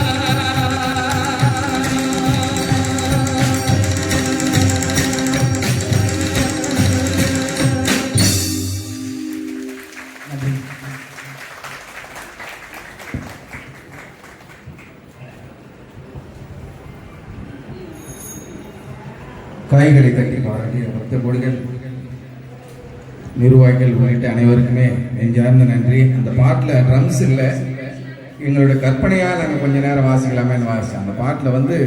கைகளை தட்டி பாராட்டிய பக்த கோடிகள் நிர்வாகிகள் உள்ளிட்ட அனைவருக்குமே நெஞ்சார்ந்த நன்றி. அந்த பாட்டில் ட்ரம்ஸ் இல்லை, எங்களுடைய கற்பனையாக நாங்கள் கொஞ்சம் நேரம் வாசிக்கலாமேன்னு வாசித்தோம். அந்த பாட்டில் வந்து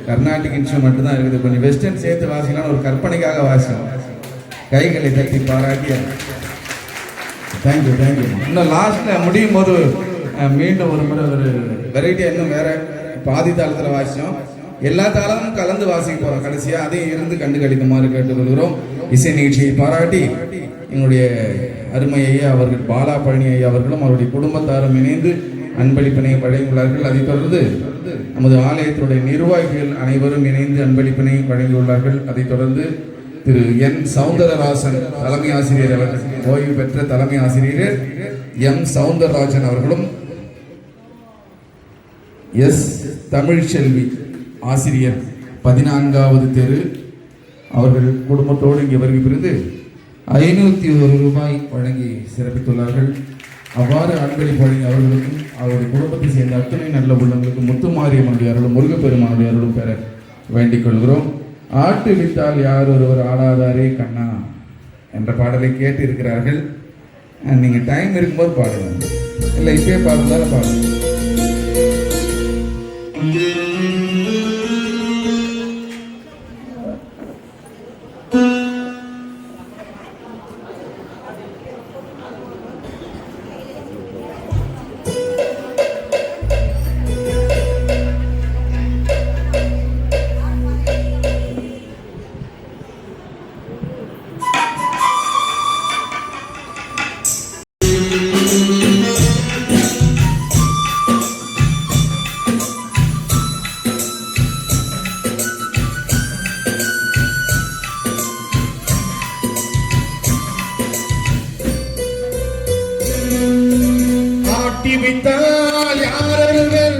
கர்நாடிக் இன்ஸ்ட்ருமெண்ட் தான் இருக்குது, கொஞ்சம் வெஸ்டர்ன் சேர்த்து வாசிக்கலாம்னு ஒரு கற்பனைக்காக வாசித்தோம். கைகளை தட்டி பாராட்டிய தேங்க்யூ தேங்க்யூ. இன்னும் லாஸ்ட்டில் முடியும் போது மீண்டும் ஒரு முறை ஒரு வெரைட்டியாக இன்னும் வேற பாதி தாளத்தில் வாசித்தோம். எல்லா தாளமும் கலந்து வாசிக்க போகிறோம். கடைசியாக அதையும் இருந்து கண்டு கழிக்குமாறு கேட்டுக்கொள்கிறோம். இசை நிகழ்ச்சியை பாராட்டி எங்களுடைய அருமை ஐயா அவர்கள் பாலா பழனி ஐயா அவர்களும் அவருடைய குடும்பத்தாரும் இணைந்து அன்பளிப்பினை வழங்கியுள்ளார்கள். அதைத் தொடர்ந்து நமது ஆலயத்தினுடைய நிர்வாகிகள் அனைவரும் இணைந்து அன்பளிப்பினை வழங்கியுள்ளார்கள். அதைத் தொடர்ந்து திரு என் சவுந்தரராஜன் தலைமை ஆசிரியர் அவர்கள், ஓய்வு பெற்ற தலைமை ஆசிரியர் எம் சவுந்தரராஜன் அவர்களும் எஸ் தமிழ்ச்செல்வி ஆசிரியர் 14வது தெரு அவர்கள் குடும்பத்தோடு இங்கே வருகை புரிந்து 501 ரூபாய் வழங்கி சிறப்பித்துள்ளார்கள். அவ்வாறு அன்பளிப்பு வழங்கி அவர்களுக்கும் அவருடைய குடும்பத்தை சேர்ந்த அத்தனை நல்ல உள்ளங்களுக்கும் முத்துமாரியம்மனுடைய அருளும் முருகப்பெருமானுடைய அருளும் பெற வேண்டிக் கொள்கிறோம். ஆட்டு விட்டால் யார் ஒருவர் ஆடாதாரே கண்ணா என்ற பாடலை கேட்டு இருக்கிறார்கள். நீங்கள் டைம் இருக்கும்போது பாடுங்க, இல்லை இப்பயே பாடுறதால பாடுங்க. வைத்தால் யாரொருவர்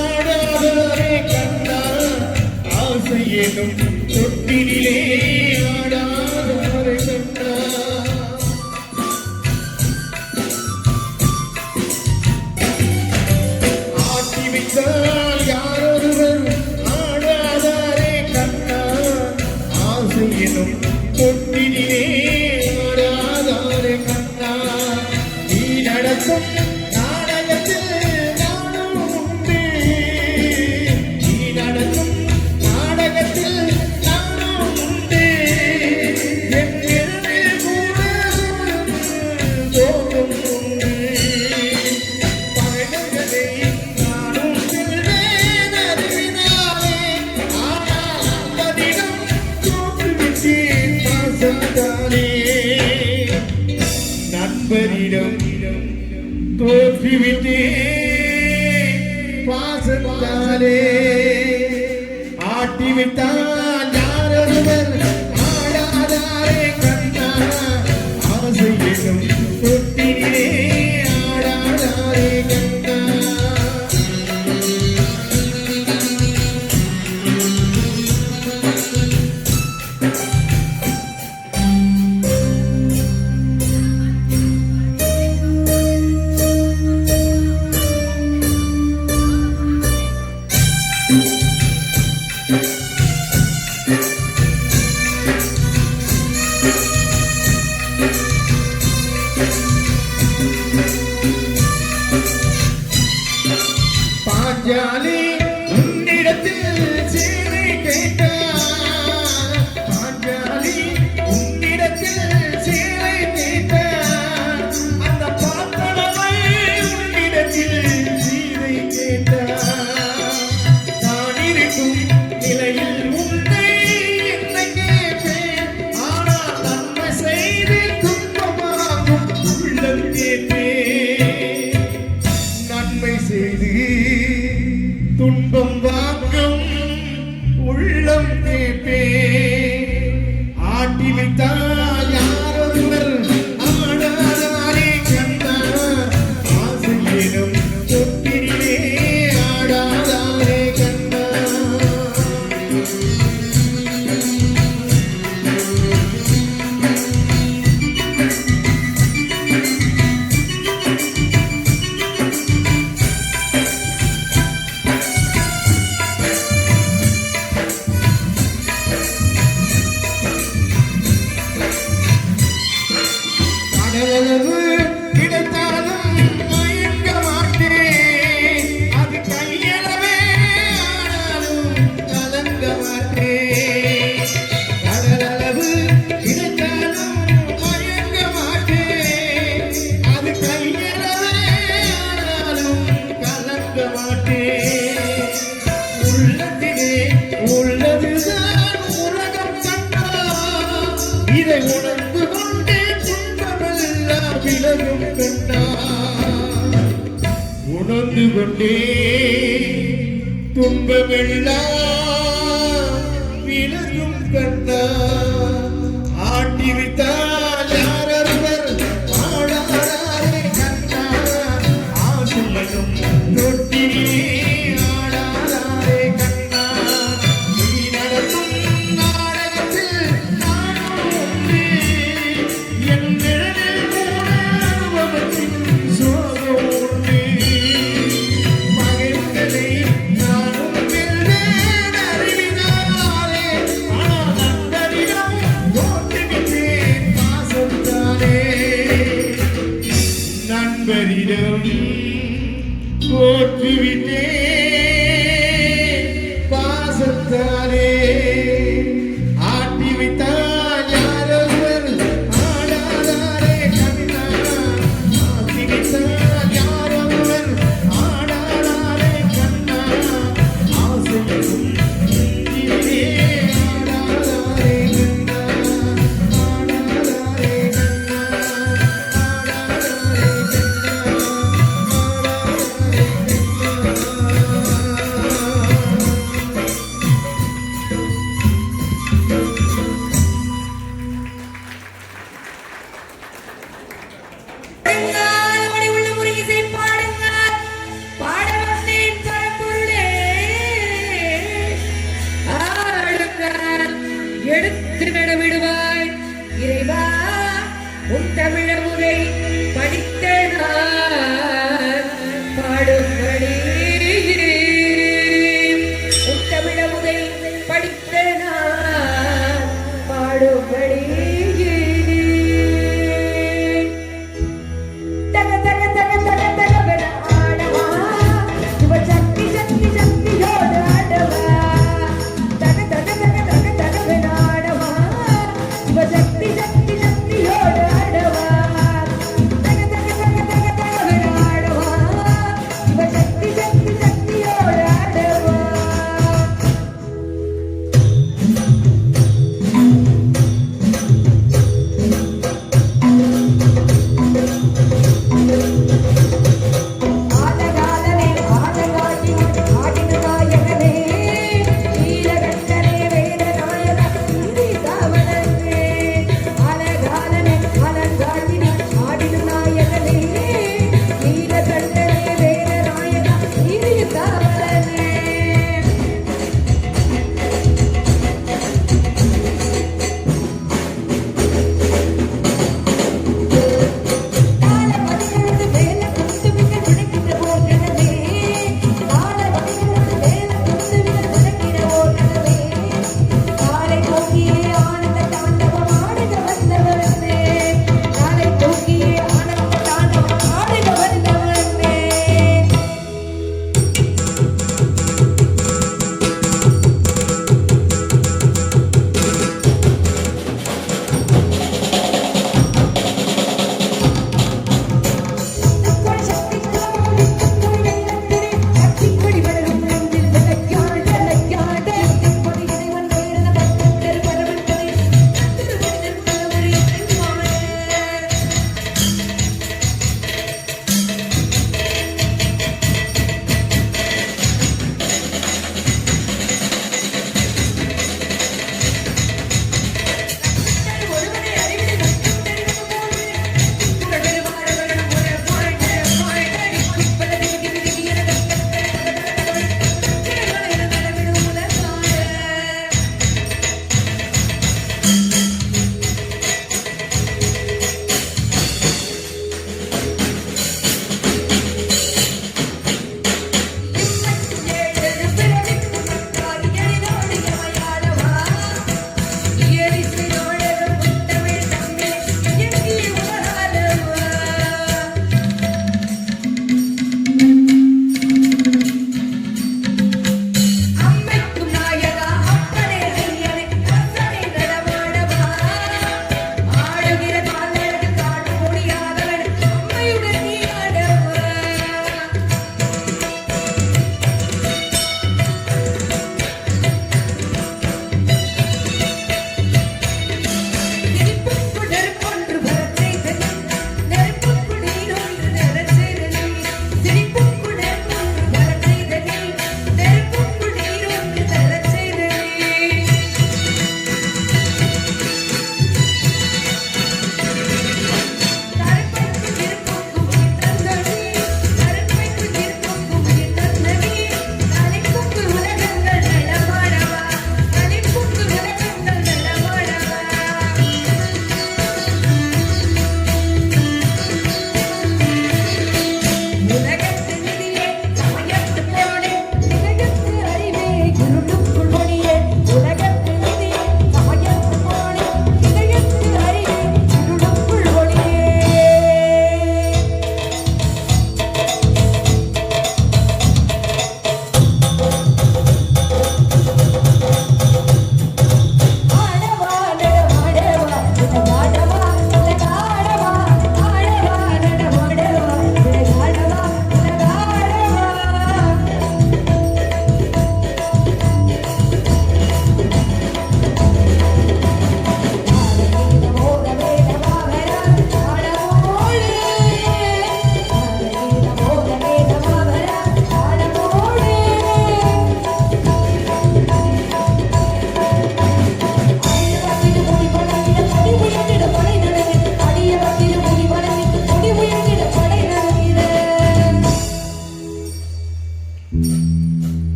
ஆடாதாரே கண்ணா, ஆசை எனும் தொட்டிலே ஆடாதாரே கண்ணா. ஆட்டி வைத்தால் யாரொருவர் ஆடாதாரே கண்ணா, ஆசை எனும் தொட்டிலே ஆடாதாரே கண்ணா. நீ நடத்தும் நண்பரிடம் தோற்றிவிட்டே பாசத்தாலே ஆட்டிவிட்டால் யாரொருவர் ஆடாதாரே கண்ணா, ஆசை எனும் தொட்டிலே ஆடாதாரே கண்ணா. நொந்து கொண்டே துன்பமெல்லாம் விலகும் கண்ணா ஆட்டி வைத்தால் யாரொருவர் ஆடாரே கண்ணா ஆசையனும் தொட்டிலே ஆடாரே கண்ணா நீ நடத்தும் நாடகத்தில் நானும் உண்டு என் நிழலில் கூட அவற்றின் சோகம் உண்டு மகன்களை நானும் வெல்வேன் அறிவினாலே ஆனால் நண்பரிடம் தோற்றுவிட்டேன் பாசத்தாலே நண்பரிடம் தோற்றுவிட்டேன் பாசத்தாலே ஆட்டி வைத்தால் யாரொருவர் ஆடாதாரே கண்ணா ஆட்டி வைத்தால் யாரொருவர் ஆடாதாரே கண்ணா ஆசையும் நெஞ்சிலே ஆடாதாரே கண்ணா ஆடாதாரே கண்ணா ஆடாதாரே கண்ணா ஆடாதாரே கண்ணா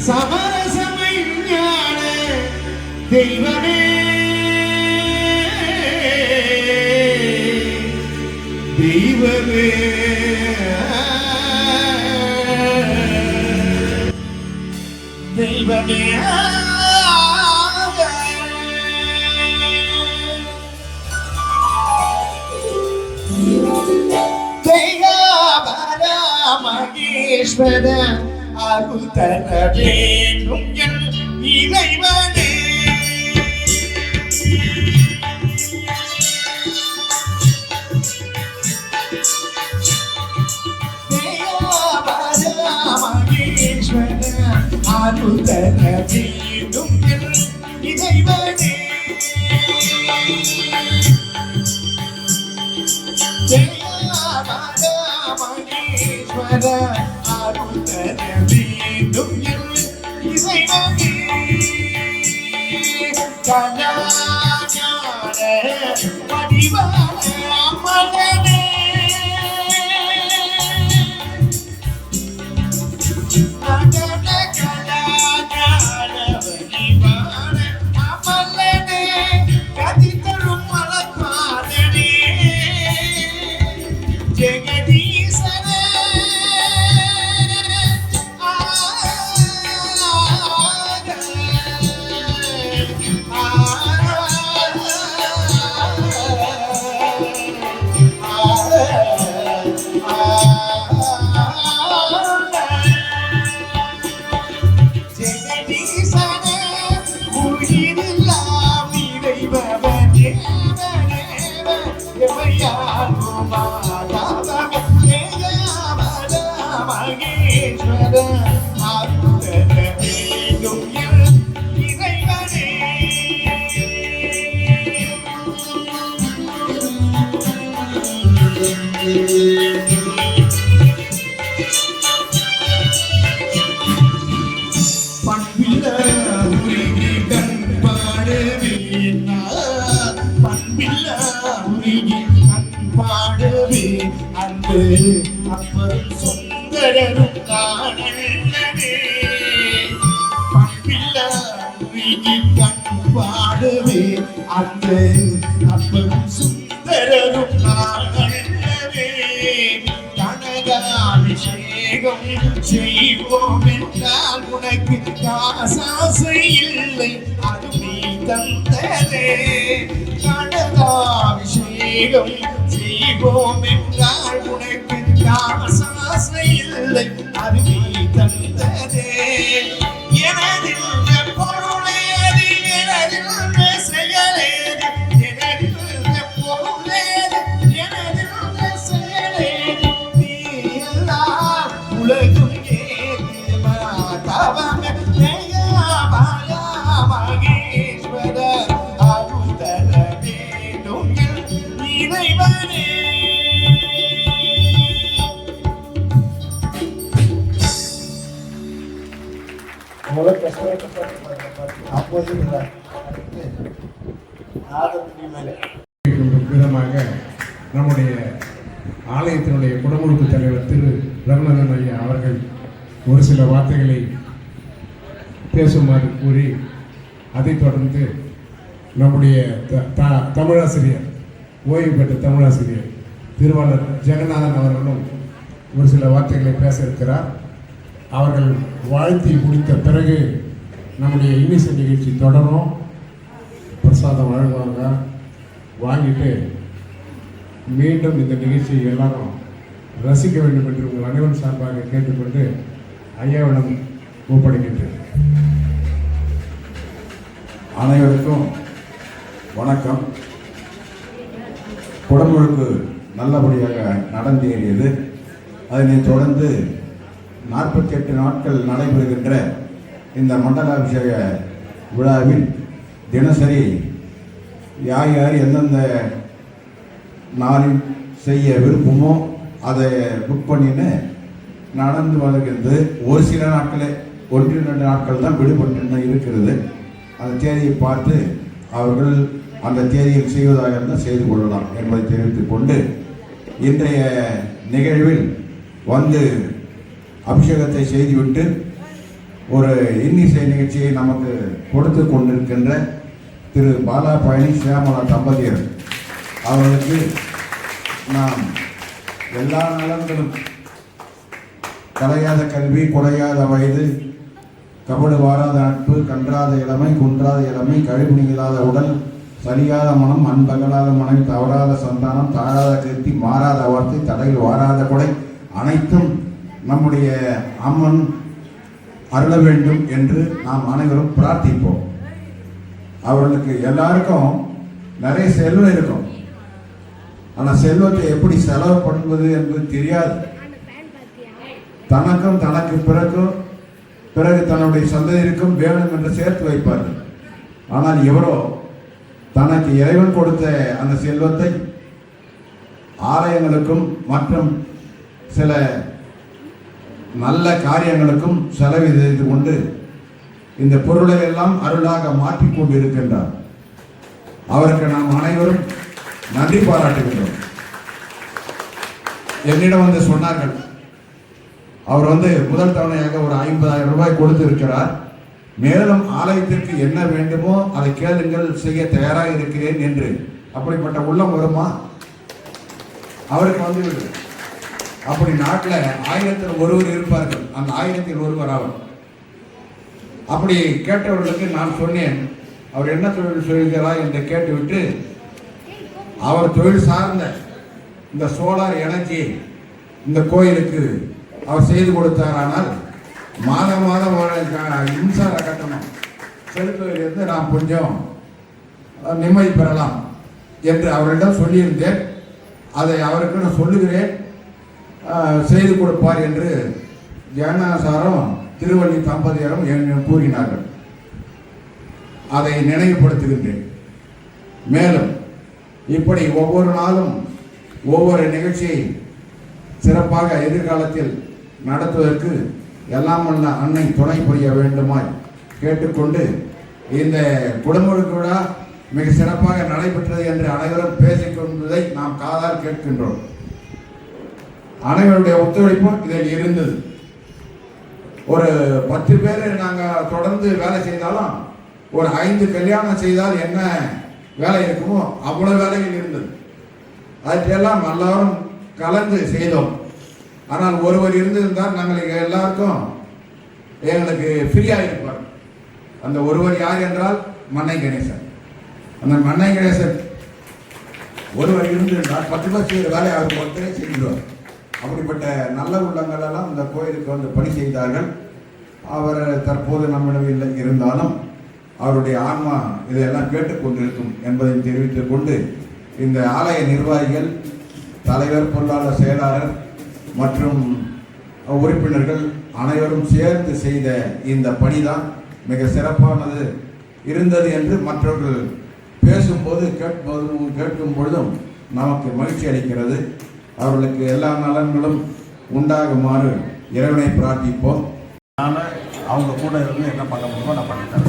சமரசமை ஞான தெய்வமே தெய்வமே தெய்வமே மகேஸ்வர அருள் தர வேண்டும் என் இறைவனே மகேஸ்வர அருள் தர வேண்டும் என் இறைவனே மகேஸ்வர அருள் தர வேண்டும் என் இறைவனே கலாஞான வடிவான அமரனே நகன கலாஞான வடிவான அமரனே கதி தரும் மலர்பாதனே ஜெகதீசனே ஜெகதீசனே உயிரெல்லாம் இறைவனே மகேஸ்வர அருள் தர வேண்டும் என் இறைவனே பண்பில உருகி கண் பாடவே பண்பில உருகி கண் பாடவே அன்பு அப்பரும் சுந்தரரும் காணவே பண்பில உருகி கண் பாடவே அன்பு அப்பரும் சுந்தரரும் காணவே கனகாபிஷேகம் செய்வோம் என்றால் உனக்கு காசாசை இல்லை அது நீ தந்ததே கனகாபிஷேகம் செய்வோம் என்றால் உனக்கு காசாசை இல்லை அது நீ தந்ததே எனதில் பொருளேது எனதில் செயலேது எனதில் பொருளேது எனதில் செயலேது நீ எல்லாம் உலகும் ஏது மாதவமே மகேஸ்வர அருள் தர வேண்டும் என் இறைவனே அவ்வளோ கஷ்டப்பட்டு அப்போது ஆதரவு மேலே விதமாக நம்முடைய ஆலயத்தினுடைய குடமுழுக்கு தலைவர் திரு ரகுநாதன் ஐயா அவர்கள் ஒரு சில வார்த்தைகளை பேசுமாறு கூறி அதைத் தொடர்ந்து நம்முடைய தமிழாசிரியர் ஓய்வு பெற்ற தமிழாசிரியர் திருவாளர் ஜெகநாதன் அவர்களும் ஒரு சில வார்த்தைகளை பேச இருக்கிறார். அவர்கள் வாழ்த்தி முடித்த பிறகு நம்முடைய இன்னிசை நிகழ்ச்சி தொடரும். பிரசாதம் வழங்குவாங்க. வாங்கிட்டு மீண்டும் இந்த நிகழ்ச்சியை எல்லாரும் ரசிக்க வேண்டும் என்று உங்கள் அனைவரும் சார்பாக கேட்டுக்கொண்டு ஐயாவிடம் ஒப்படைக்கின்றேன். அனைவருக்கும் வணக்கம். குடமுழுக்கு நல்லபடியாக நடந்தேறியது. அதனைத் தொடர்ந்து 48 நாட்கள் நடைபெறுகின்ற இந்த மண்டலாபிஷேக விழாவில் தினசரி யார் யார் எந்தெந்த நாளில் செய்ய விருப்பமோ அதை புக் பண்ணின்னு நடந்து வருகிறது. ஒரு சில நாட்களே 1-2 நாட்கள் தான் விடுபட்டு இருக்கிறது. அந்த தேதியை பார்த்து அவர்கள் அந்த தேதியில் செய்வதாக இருந்தால் செய்து கொள்ளலாம் என்பதை தெரிவித்துக் கொண்டு இன்றைய நிகழ்வில் வந்து அபிஷேகத்தை செய்துவிட்டு ஒரு இன்னிசை நிகழ்ச்சியை நமக்கு கொடுத்து கொண்டிருக்கின்ற திரு பாலா பழனி சியாமலா தம்பதியர் அவர்களுக்கு நாம் எல்லா நலன்களும் கலையாத கல்வி, குறையாத வயது, கபடு வாராத நட்பு, கன்றாத இளமை, குன்றாத இளமை, கழிவு இல்லாத உடல், சரியாத மனம், அன்பகலாத மனைவி, தவறாத சந்தானம், தாழாத கீர்த்தி, மாறாத வார்த்தை, தடையில் வாராத கொடை அனைத்தும் நம்முடைய அம்மன் அருள வேண்டும் என்று நாம் அனைவரும் பிரார்த்திப்போம். அவர்களுக்கு எல்லாருக்கும் நிறைய செல்வம் இருக்கும், ஆனால் செல்வத்தை எப்படி செலவு பண்ணுவது என்பது தெரியாது. தனக்கும் தனக்கு பிறகு தன்னுடைய சந்ததிக்கும் வேணும் என்று சேர்த்து வைப்பார்கள். ஆனால் இவரோ தனக்கு இறைவன் கொடுத்த அந்த செல்வத்தை ஆலயங்களுக்கும் மற்றும் சில நல்ல காரியங்களுக்கும் செலவு செய்து கொண்டு இந்த பொருளை எல்லாம் அருளாக மாற்றிக்கொண்டு இருக்கின்றார். அவருக்கு நாம் அனைவரும் நன்றி பாராட்டுகின்றோம். என்னிடம் வந்து சொன்னார்கள், அவர் முதல் தவணையாக ஒரு 50,000 ரூபாய் கொடுத்து இருக்கிறார், மேலும் ஆலயத்திற்கு என்ன வேண்டுமோ அதை கேளுங்கள், செய்ய தயாராக இருக்கிறேன் என்று. அப்படிப்பட்ட உள்ளம் வருமா அவருக்கு? அப்படி நாட்டில் 1000 ஒருவர் இருப்பார்கள், அந்த 1000 ஒருவர் அவர். அப்படி கேட்டவர்களுக்கு நான் சொன்னேன், அவர் என்ன தொழில் செய்கிறார் என்று கேட்டுவிட்டு, அவர் தொழில் சார்ந்த இந்த சோலார் எனர்ஜி இந்த கோயிலுக்கு அவர் செய்து கொடுத்தாரானால் மாதம் மின்சார கட்டணம் செலுத்துவதிலிருந்து நாம் கொஞ்சம் நிம்மதி பெறலாம் என்று அவரிடம் சொல்லியிருந்தேன். அதை அவருக்கு நான் சொல்லுகிறேன், செய்து கொடுப்பார் என்று ஜெகநாசாரும் திருவள்ளி தம்பதியரும் கூறினார்கள். அதை நினைவுபடுத்துகின்றேன். மேலும் இப்படி ஒவ்வொரு நாளும் ஒவ்வொரு நிகழ்ச்சியை சிறப்பாக எதிர்காலத்தில் நடத்துவதற்கு எல்லாம் வல்ல அன்னை துணை புரிய வேண்டுமாய் கேட்டுக்கொண்டு, இந்த குடும்ப விழா மிக சிறப்பாக நடைபெற்றது என்று அனைவரும் பேசிக்கொண்டதை நாம் காதால் கேட்கின்றோம். அனைவருடைய ஒத்துழைப்பும் இதில் இருந்தது. ஒரு 10 பேர் நாங்கள் தொடர்ந்து வேலை செய்தாலும் ஒரு 5 கல்யாணம் செய்தால் என்ன வேலை இருக்குமோ அவ்வளவு வேலைகள் இருந்தது. அதற்கெல்லாம் எல்லாரும் கலந்து செய்தோம். ஆனால் ஒருவர் இருந்திருந்தால் நாங்கள் எல்லாருக்கும் எங்களுக்கு ஃப்ரீயாக இருப்பார். அந்த ஒருவர் யார் என்றால் மன்னை கணேசன். அந்த மன்னை கணேசன் ஒருவர் இருந்திருந்தால் 10 பேர் செய்கிற வேலை அவர் ஒருத்தரே செய்திருவார். அப்படிப்பட்ட நல்ல உள்ளங்கள் எல்லாம் இந்த கோயிலுக்கு பணி செய்தார்கள். அவர் தற்போது நம்மிடம் இல்லை, இருந்தாலும் அவருடைய ஆன்மா இதையெல்லாம் கேட்டுக்கொண்டிருக்கும் என்பதை தெரிவித்துக் கொண்டு, இந்த ஆலய நிர்வாகிகள், தலைவர், பொருளாளர், செயலாளர் மற்றும் உறுப்பினர்கள் அனைவரும் சேர்ந்து செய்த இந்த பணிதான் மிக சிறப்பானது இருந்தது என்று மற்றவர்கள் பேசும்போது கேட்கும் பொழுதும் நமக்கு மகிழ்ச்சி அளிக்கிறது. அவர்களுக்கு எல்லா நலன்களும் உண்டாகுமாறு இறைவனை பிரார்த்திப்போம். அவங்க கூட இருந்து என்ன பண்ண முடியுமோ நான் பண்ணிட்டேன்.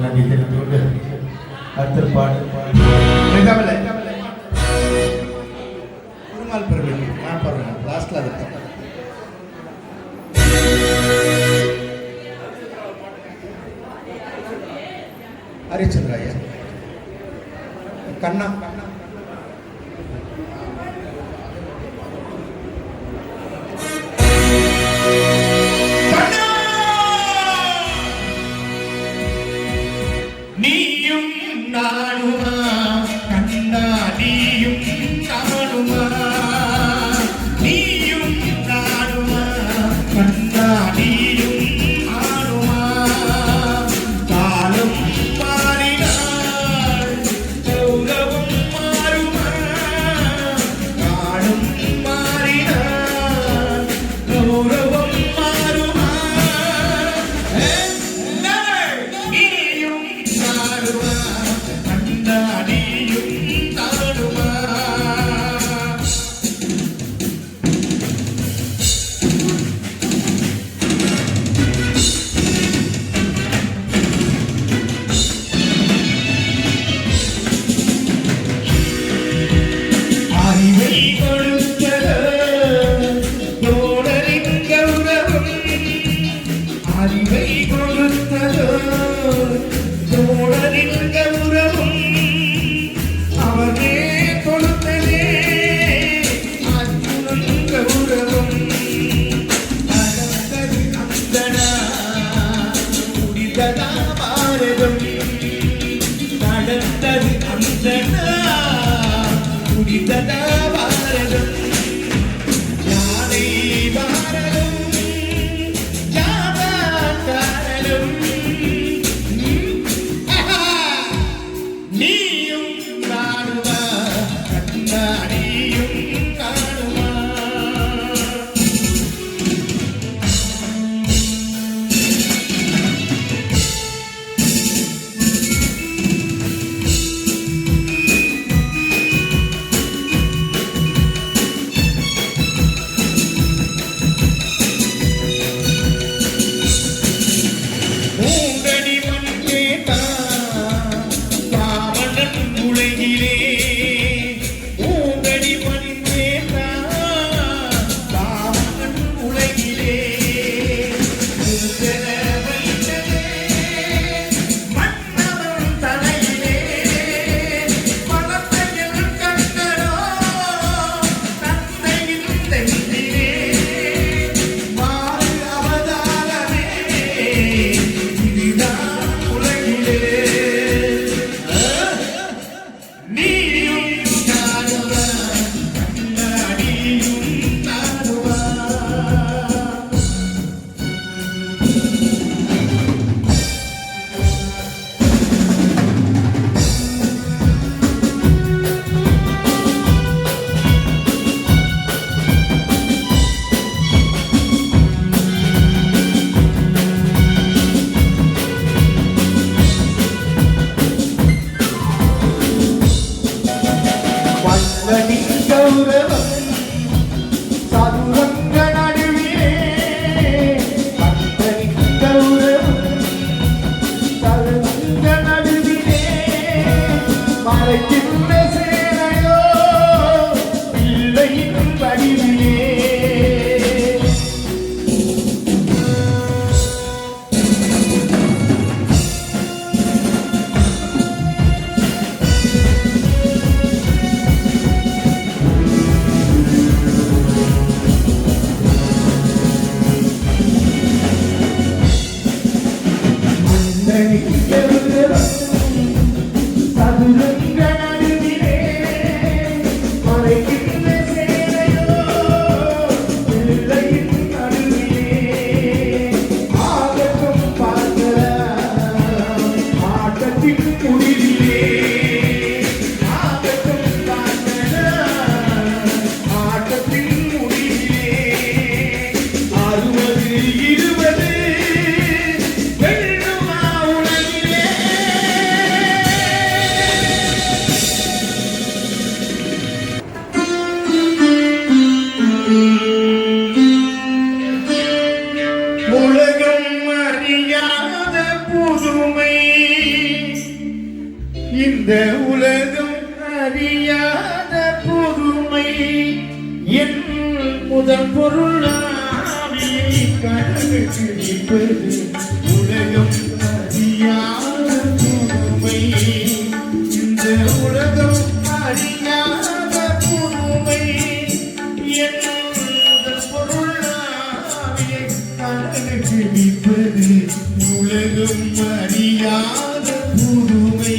நன்றி தெரிந்து கொண்டு அடுத்த பாடு குருமால் பெருமை நான் பாருங்க லாஸ்ட்ல அதை ஹரிச்சந்திராயா கண்ணா காலம் மாறினாள், கௌரவம் இததா பாரதம் யானை பாரதம் யாதா காரணம் நீயும் நானுமா கண்ணாடியும் நானுமா மூங்கடி மண் கேட்டா ராவணன் உலகிலே மூங்கடி மண் கேட்டா ராவணன் உலகிலே மூங்கன வைத்ததே மன்னவன் தலையிலே மலத்தையில் கண்டனோ தந்தையின் தென்னிலே மாறு அவதாரமே இதுதான் உலகிலே நீயும் நானுமா கண்ணாடியும் நானுமா மன்னனின் கௌரவம் சதுரங்க நடுவிலே மன்னனின் கௌரவம் சதுரங்க நடுவிலே மறைக்கின்ற சேனையோ பிள்ளையின் வடிவிலே மன்னனின் கௌரவம் சதுரங்க நடுவிலே மறைக்கின்ற சேனையோ பிள்ளையின் நடுவிலே ஆகட்டும் பார்க்கலாம் ஆட்டத்தின் முடிவிலே ஆகட்டும் பார்க்கலாம் ஆட்டத்தின் முடிவிலே 60-20 வெல்லுமா உலகிலே உலகம் அறியாத புதுமை இந்த உலகம் அறியாத புதுமை என் முதல் பொருள் ஆவியை கடலுக்கு நிற்பது உலகம் அறியாத புதுமை இந்த உலகம் அறியாத புதுமை என் முதல் பொருள் ஆவியை கடலுக்கு நிற்பது உலகம் அறியாத புதுமை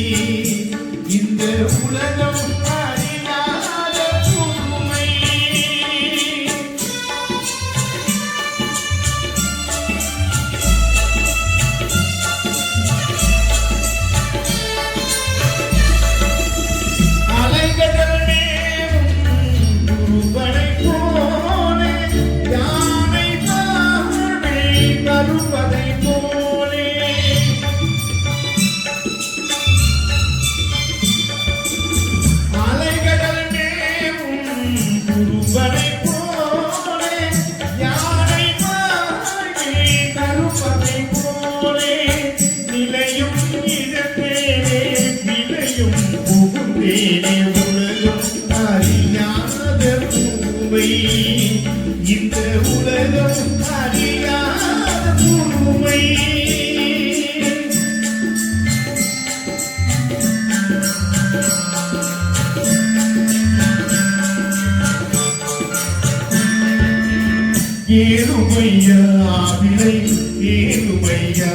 இந்த உலகம் அறியாத புதுமை அலைகடல் மேலும் குருபனை போலே யானை தாழ்மை கருப்பதை போலே அலைகடல் மேலும் குருபனை போலே யானை தாழ்மை கருப்பதை போலே நிலையும் இதற்கேனே விலையும் புகுந்தேனே உலகம் அறியாத புதுமை இந்த உலகம் அறியாத புதுமை ஏறுமையா விலை ஏறுமையா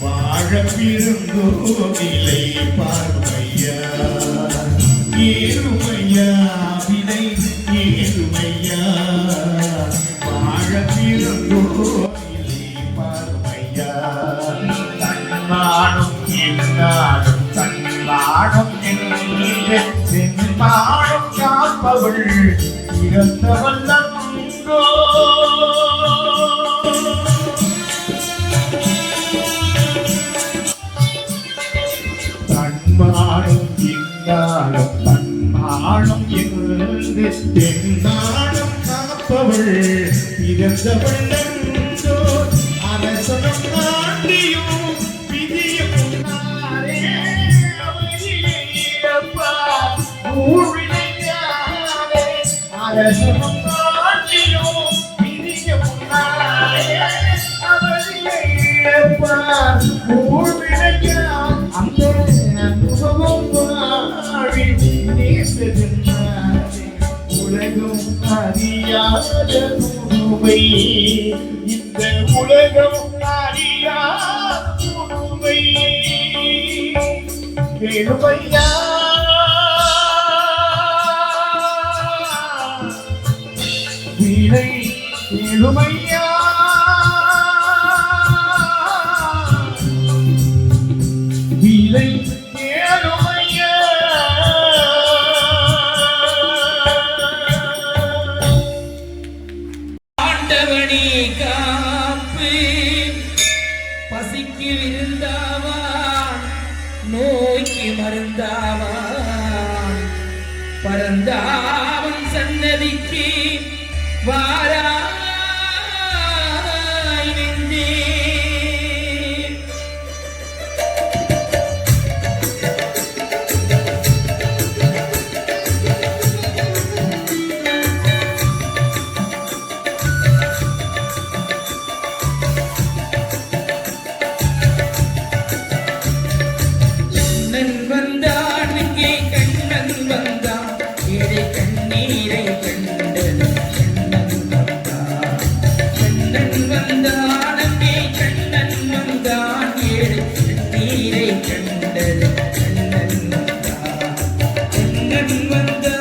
வாழப்பிருந்தோ நிலை பார்மையா ஏறுமை பெருமையா வினை ஏழுமையா வாழ பிறந்தோரிலே பாருமையா தன்னாடும் என்னாடும் தன்னாடும் என்று சென்மாடும் காப்பவள் இறந்தவள் நன்றோ தன்மாடும் இன்னாடும் தன்னாடும் என்று தென்னாடும் காப்பவள் இறந்தவள் நன்றோ அரசனும் ஆண்டியும் விதியும் நாரே அவனிலே இறப்பா ஊழ்வினையாரே அரசனும் ஆண்டியும் விதியும் நாரே அவனிலே இறப்பா ஊழ்வினையார் அந்த அனுபவம் வாழி நேசனாரே உலகம் அறியாத உருவை இந்த உலகம் அறியாத உருவை வேணுமையா வீணை வேணுமையா வீணை வேணுமையா ஆண்டவனே காப்பு பசிக்கு விருந்தாவான் நோய்க்கு மருந்தாவான் பரந்தாவன் சன்னதிக்கு வாராய் நெஞ்சே கண்ணன் வந்தான் இங்கே கண்ணன் வந்தான் ஏழை கண்ணீரை கண்டது கண்ணன் வந்தான் கண்ணன் வந்தான் அங்கே கண்ணன் வந்தான் ஏழை கண்ணீரை கண்டது கண்ணன் வந்தான் கண்ணன் வந்தான்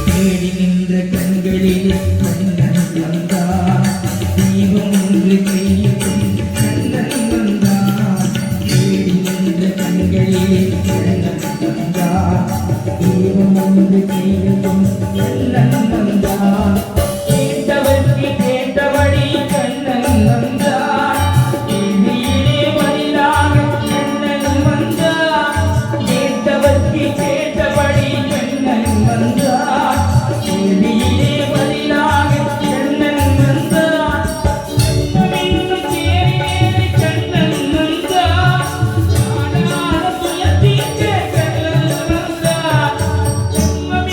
தேடி நின்ற கண்களில் கண்ணன் வந்தான் தீபம் ஒன்று கையிலும் கண்ணன் வந்தான் தேடி நின்ற கண்களில் கண்ணன் வந்தான் தீபம் ஒன்று கையிலும் கண்ணன் வந்தான் கேட்டவர்க்கு கேட்டபடி கண்ணன் வந்தான் கேள்வியிலே பதிலாக கண்ணன் வந்தான் கேட்டவர்க்கு கேட்டபடி கண்ணன் வந்தான் கேள்வியிலே பதிலாக கண்ணன் வந்தான் இன்னும் தேடினேன் கண்ணன் வந்தான் காணாத துயர் தீர்க்க கண்ணன் வந்தான்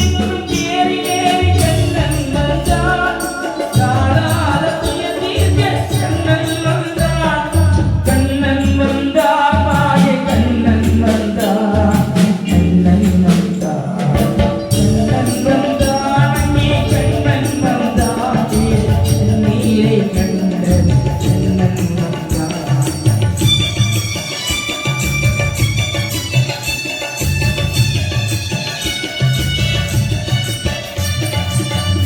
இன்னும் தேடினேன் கண்ணன் வந்தான் காணாத துயர் தீர்க்க கண்ணன் வந்தான் கண்ணன் வந்தான் மாய கண்ணன் வந்தான் கண்ணன் வந்தான் கண்ணன் வந்தான் அங்கே கண்ணன் வந்தான் நீரை கண்டன் கண்ணன் வந்தான்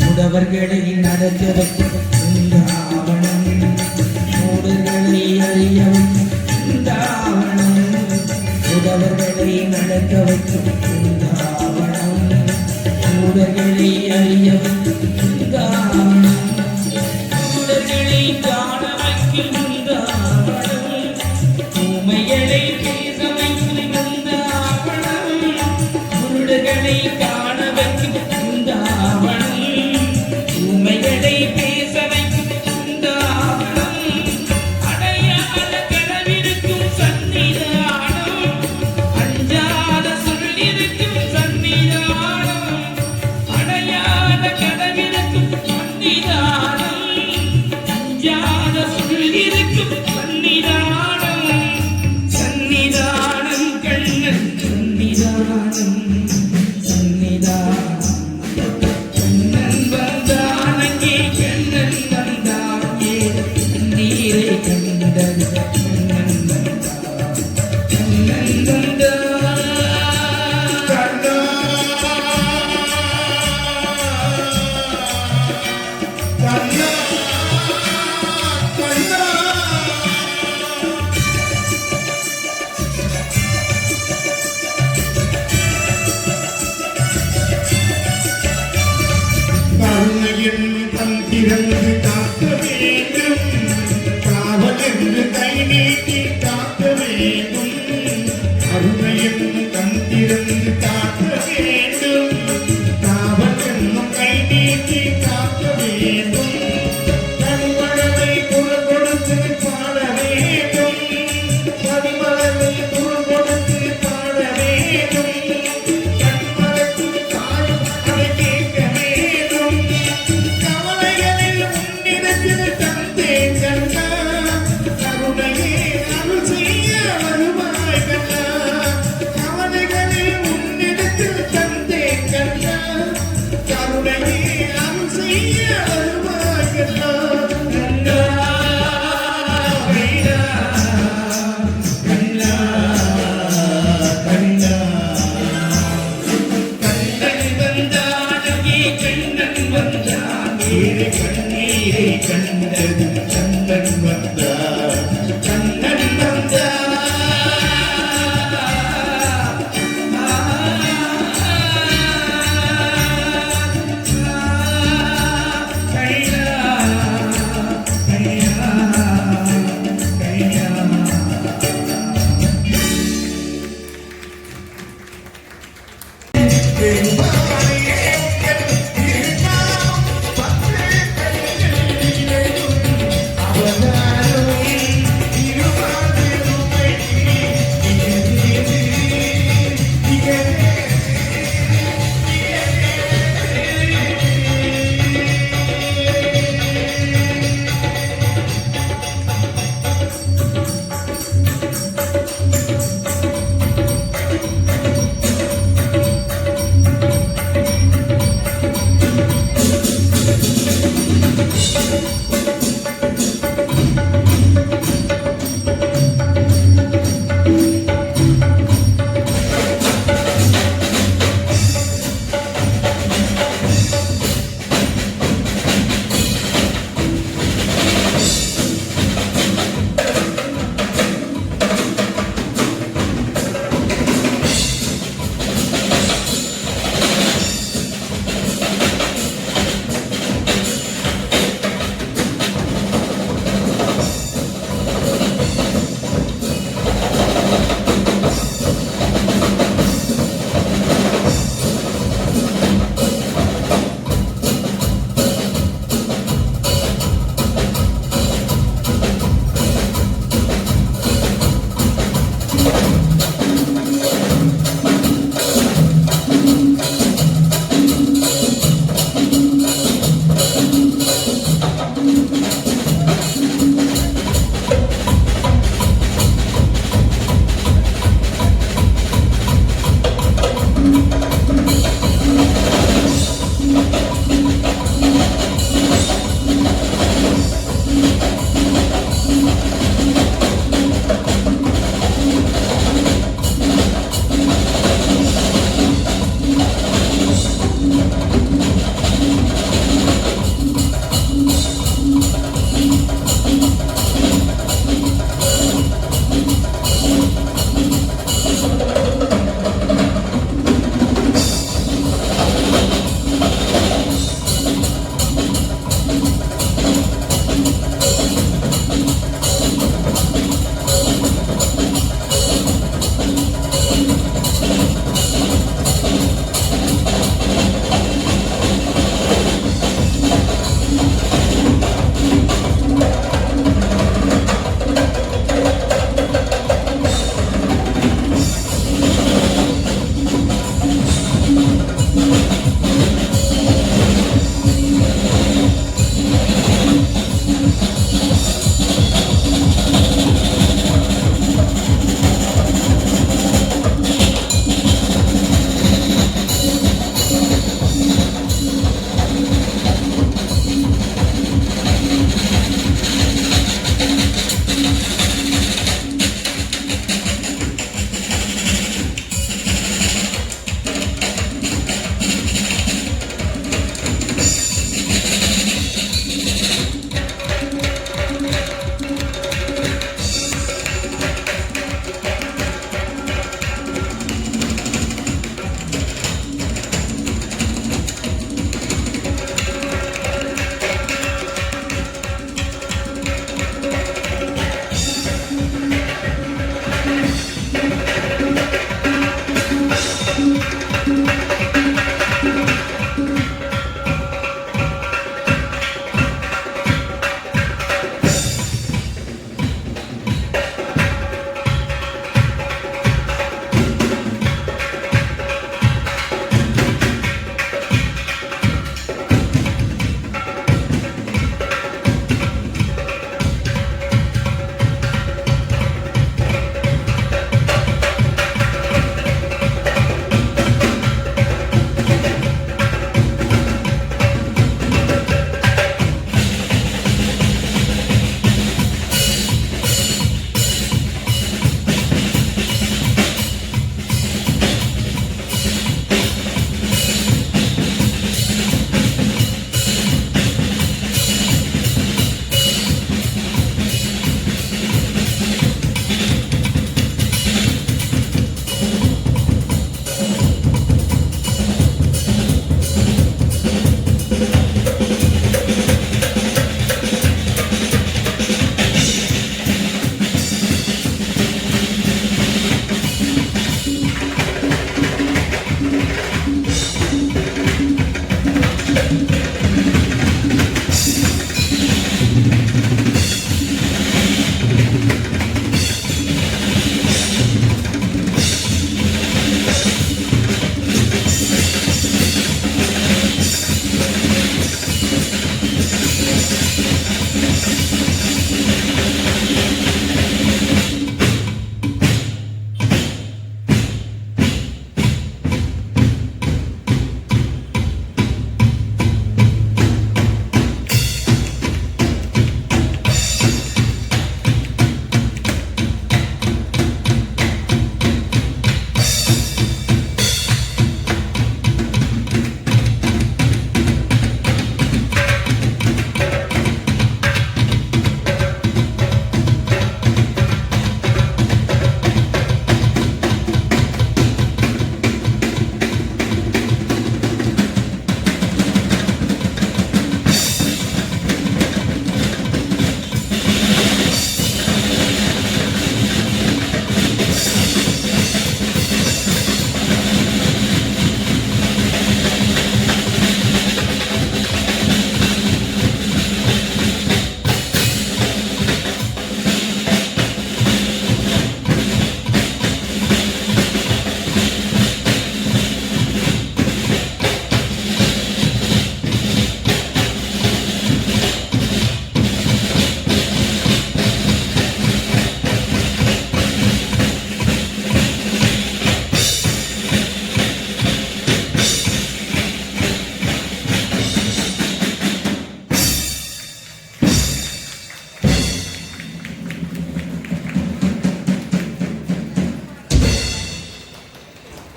உடவர்களை நடக்க வைக்கும் இந்த ஆவணம் மூடர்களை அறிய வைக்கும் இந்த ஆவணம் உடவர்களை நடக்க வைக்கும் இந்த ஆவணம் மூடர்களை அறிய வைக்கும் இந்த ஆவணம் மூடர்களை காண வைக்கும் இந்த ஆவணம் ஊமைகளை பேச வைக்கும் இந்த ஆவணம் மூடர்களை காண வைக்கும் இந்த ஆவணம் ஊமைகளை பேச வைக்கும் இந்த ஆவணம் அடையாத கனவிருக்கும் சன்னிதானம் அஞ்சாத சொல்லிருக்கும் சன்னிதானம் அடையாத கனவில் திறந்து காக்க வேண்டும் காவல் என்று கை நீட்டி காக்க வேண்டும் கருணை என்னும் கண் திறந்து காக்க வேண்டும் காவல் என்னும் கை நீட்டி காக்க வேண்டும் கனிமழலை குரல் கொடுத்து பாட வேண்டும் கனிமழலை குரல் கொடுத்து பாட வேண்டும் கனிமலர்க்கு தாயும் அதை கேட்க வேண்டும் கவலைகளில்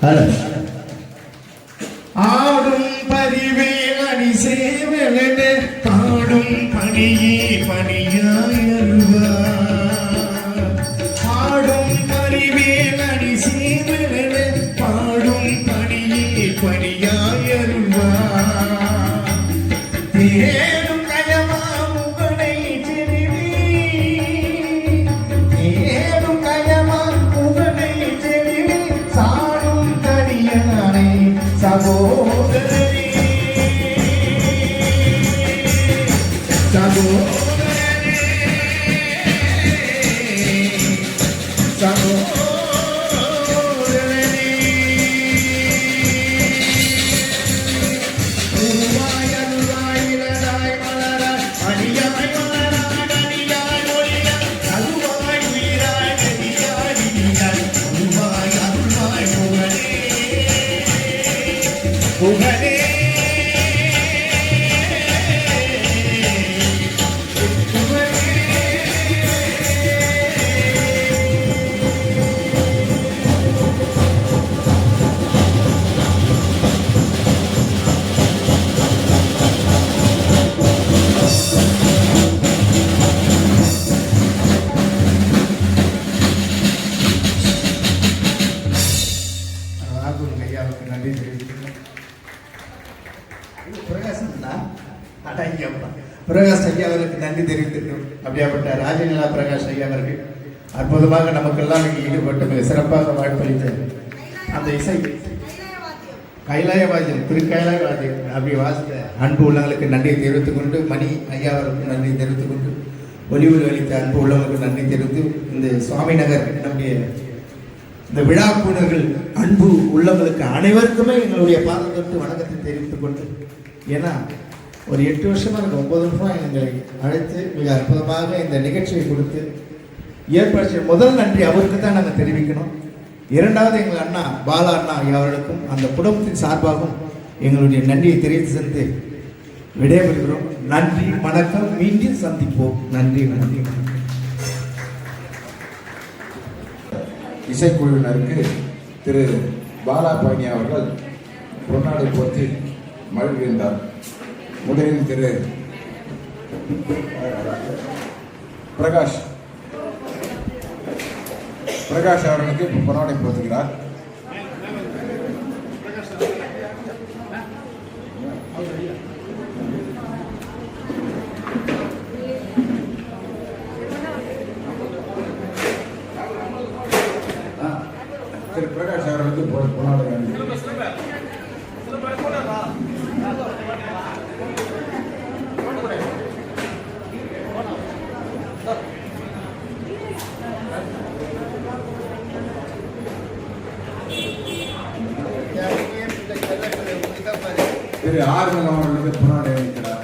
ஹலோ. ஆடும் பரிவே அணி சேவலன பாடும் பணியே பணியாயருவார். ஆடும் பரிவே அணி சேவலன பாடும் பணியே பணியாயருவார். தேடும் கயமா முகனை செறிவி தேடும் கயமா முகனை செறிவி சாடும் தனியானை சகோதரனே சகோதரனே சகோதரனே உருவாய் அருளாய் இலதாய் மலராய் அடியாய் மலராய் அடியாய் ஒளியாய் அருவாய் உயிராய் நெடியாய் இனியாய் உருவாய் அருளாய் புகழே புகழே ராகுல் ஐயாவுக்கு நன்றி தெரிவிக்கிறேன். பிரகாசம் தான் பிரகாஷ் ஐயா அவருக்கு நன்றி தெரிவித்திருக்கிறோம். அப்படியாப்பட்ட ராஜநிலா பிரகாஷ் ஐயா அவர்கள் அற்புதமாக நமக்கெல்லாம் இங்கே ஈடுபட்டு மிக சிறப்பாக வாழ்ப்பளித்த அந்த இசை கைலாய வாத்தியம் திருக்கைலாய வாத்தியம் அப்படி வாசித்த அன்பு உள்ளவங்களுக்கு நன்றியை தெரிவித்துக் கொண்டு மணி ஐயா அவருக்கு நன்றியை தெரிவித்துக் கொண்டு ஒளிவு அளித்த அன்பு உள்ளவங்களுக்கு நன்றி தெரிவித்து இந்த சுவாமி நகர் நம்முடைய இந்த விழாக்குழுர்கள் அன்பு உள்ளவங்களுக்கு அனைவருக்குமே எங்களுடைய பாதத்தொட்டு வணக்கத்தை தெரிவித்துக் கொண்டு, ஏன்னா ஒரு 8 வருஷமா எனக்கு 9 வருஷமா எங்களை அழைத்து மிக அற்புதமாக இந்த நிகழ்ச்சியை கொடுத்து ஏற்பாடு செய்ய முதல் நன்றி அவருக்கு தான் நாங்கள் தெரிவிக்கணும். இரண்டாவது எங்கள் அண்ணா பாலா அண்ணா ஐயா அவர்களுக்கும் அந்த குடும்பத்தின் சார்பாகவும் எங்களுடைய நன்றியை தெரிவித்து சென்று விடைபெறுகிறோம். நன்றி வணக்கம். மீண்டும் சந்திப்போம். நன்றி நன்றி வணக்கம். இசைக்குழுவினருக்கு திரு பாலா பழனி அவர்கள் பொன்னாடை போற்றி மகிழ்கின்றார். முதலில் திரு பிரகாஷ் அவர்களுக்கு பொன்னாடை போற்றுகிறார். திரு பிரகாஷ் அவர்களுக்கு பொன்னாடை திரு ஆறுதல் அவர்களுக்கு பொன்னாடை அளிக்கிறார்.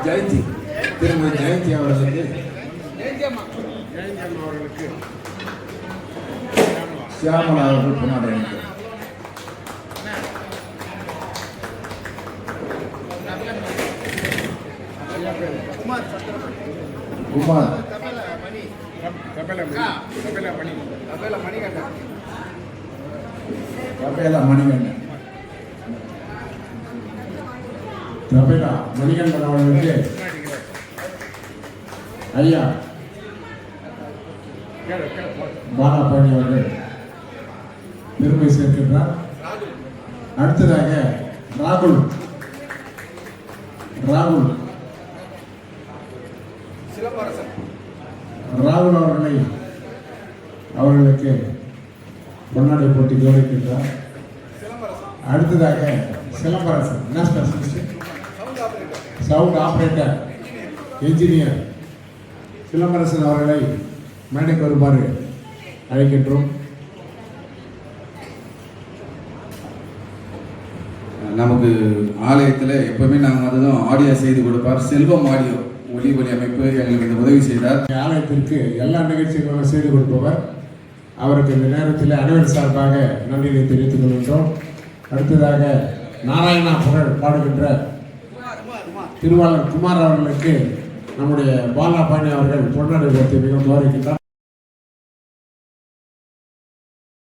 ஜெயந்தி திருமதி ஜெயந்தி அவர்களுக்கு சியாமலா அவர்கள் பொன்னாடை அளிக்கிறார். குமார் தபேலா மணிகண்டன் அவர்களுக்கு ஐயா பாலா பழனி அவர்கள் பெருமை சேர்க்கின்றார். அடுத்ததாக ராகுல் அவர்களுக்கு பொன்னாடை போட்டி கௌரவிக்கின்றார். அடுத்ததாக Silambarasan sound operator engineer Silambarasan அவர்களை மேடைக்கு வருமாறு அழைக்கின்றோம். நமக்கு ஆலயத்தில் எப்பவுமே நாங்கள் வந்ததும் ஆடியோ செய்து கொடுப்பார். செல்வம் ஆடியோ ஒலி அமைப்பு எங்களுக்கு இந்த உதவி செய்தார். ஆலயத்திற்கு எல்லா நிகழ்ச்சிகளும் செய்து கொடுப்பவர் அவருக்கு இந்த நேரத்தில் அனைவர் சார்பாக நன்றியை தெரிவித்துக் கொள்கின்றோம். அடுத்ததாக நாராயணா புகழ் பாடுகின்ற திருவாளர் குமார் அவர்களுக்கு நம்முடைய பாலா பாணி அவர்கள் பொன்னாடை கொடுத்து மிகவும் கௌரவிக்கின்றார்.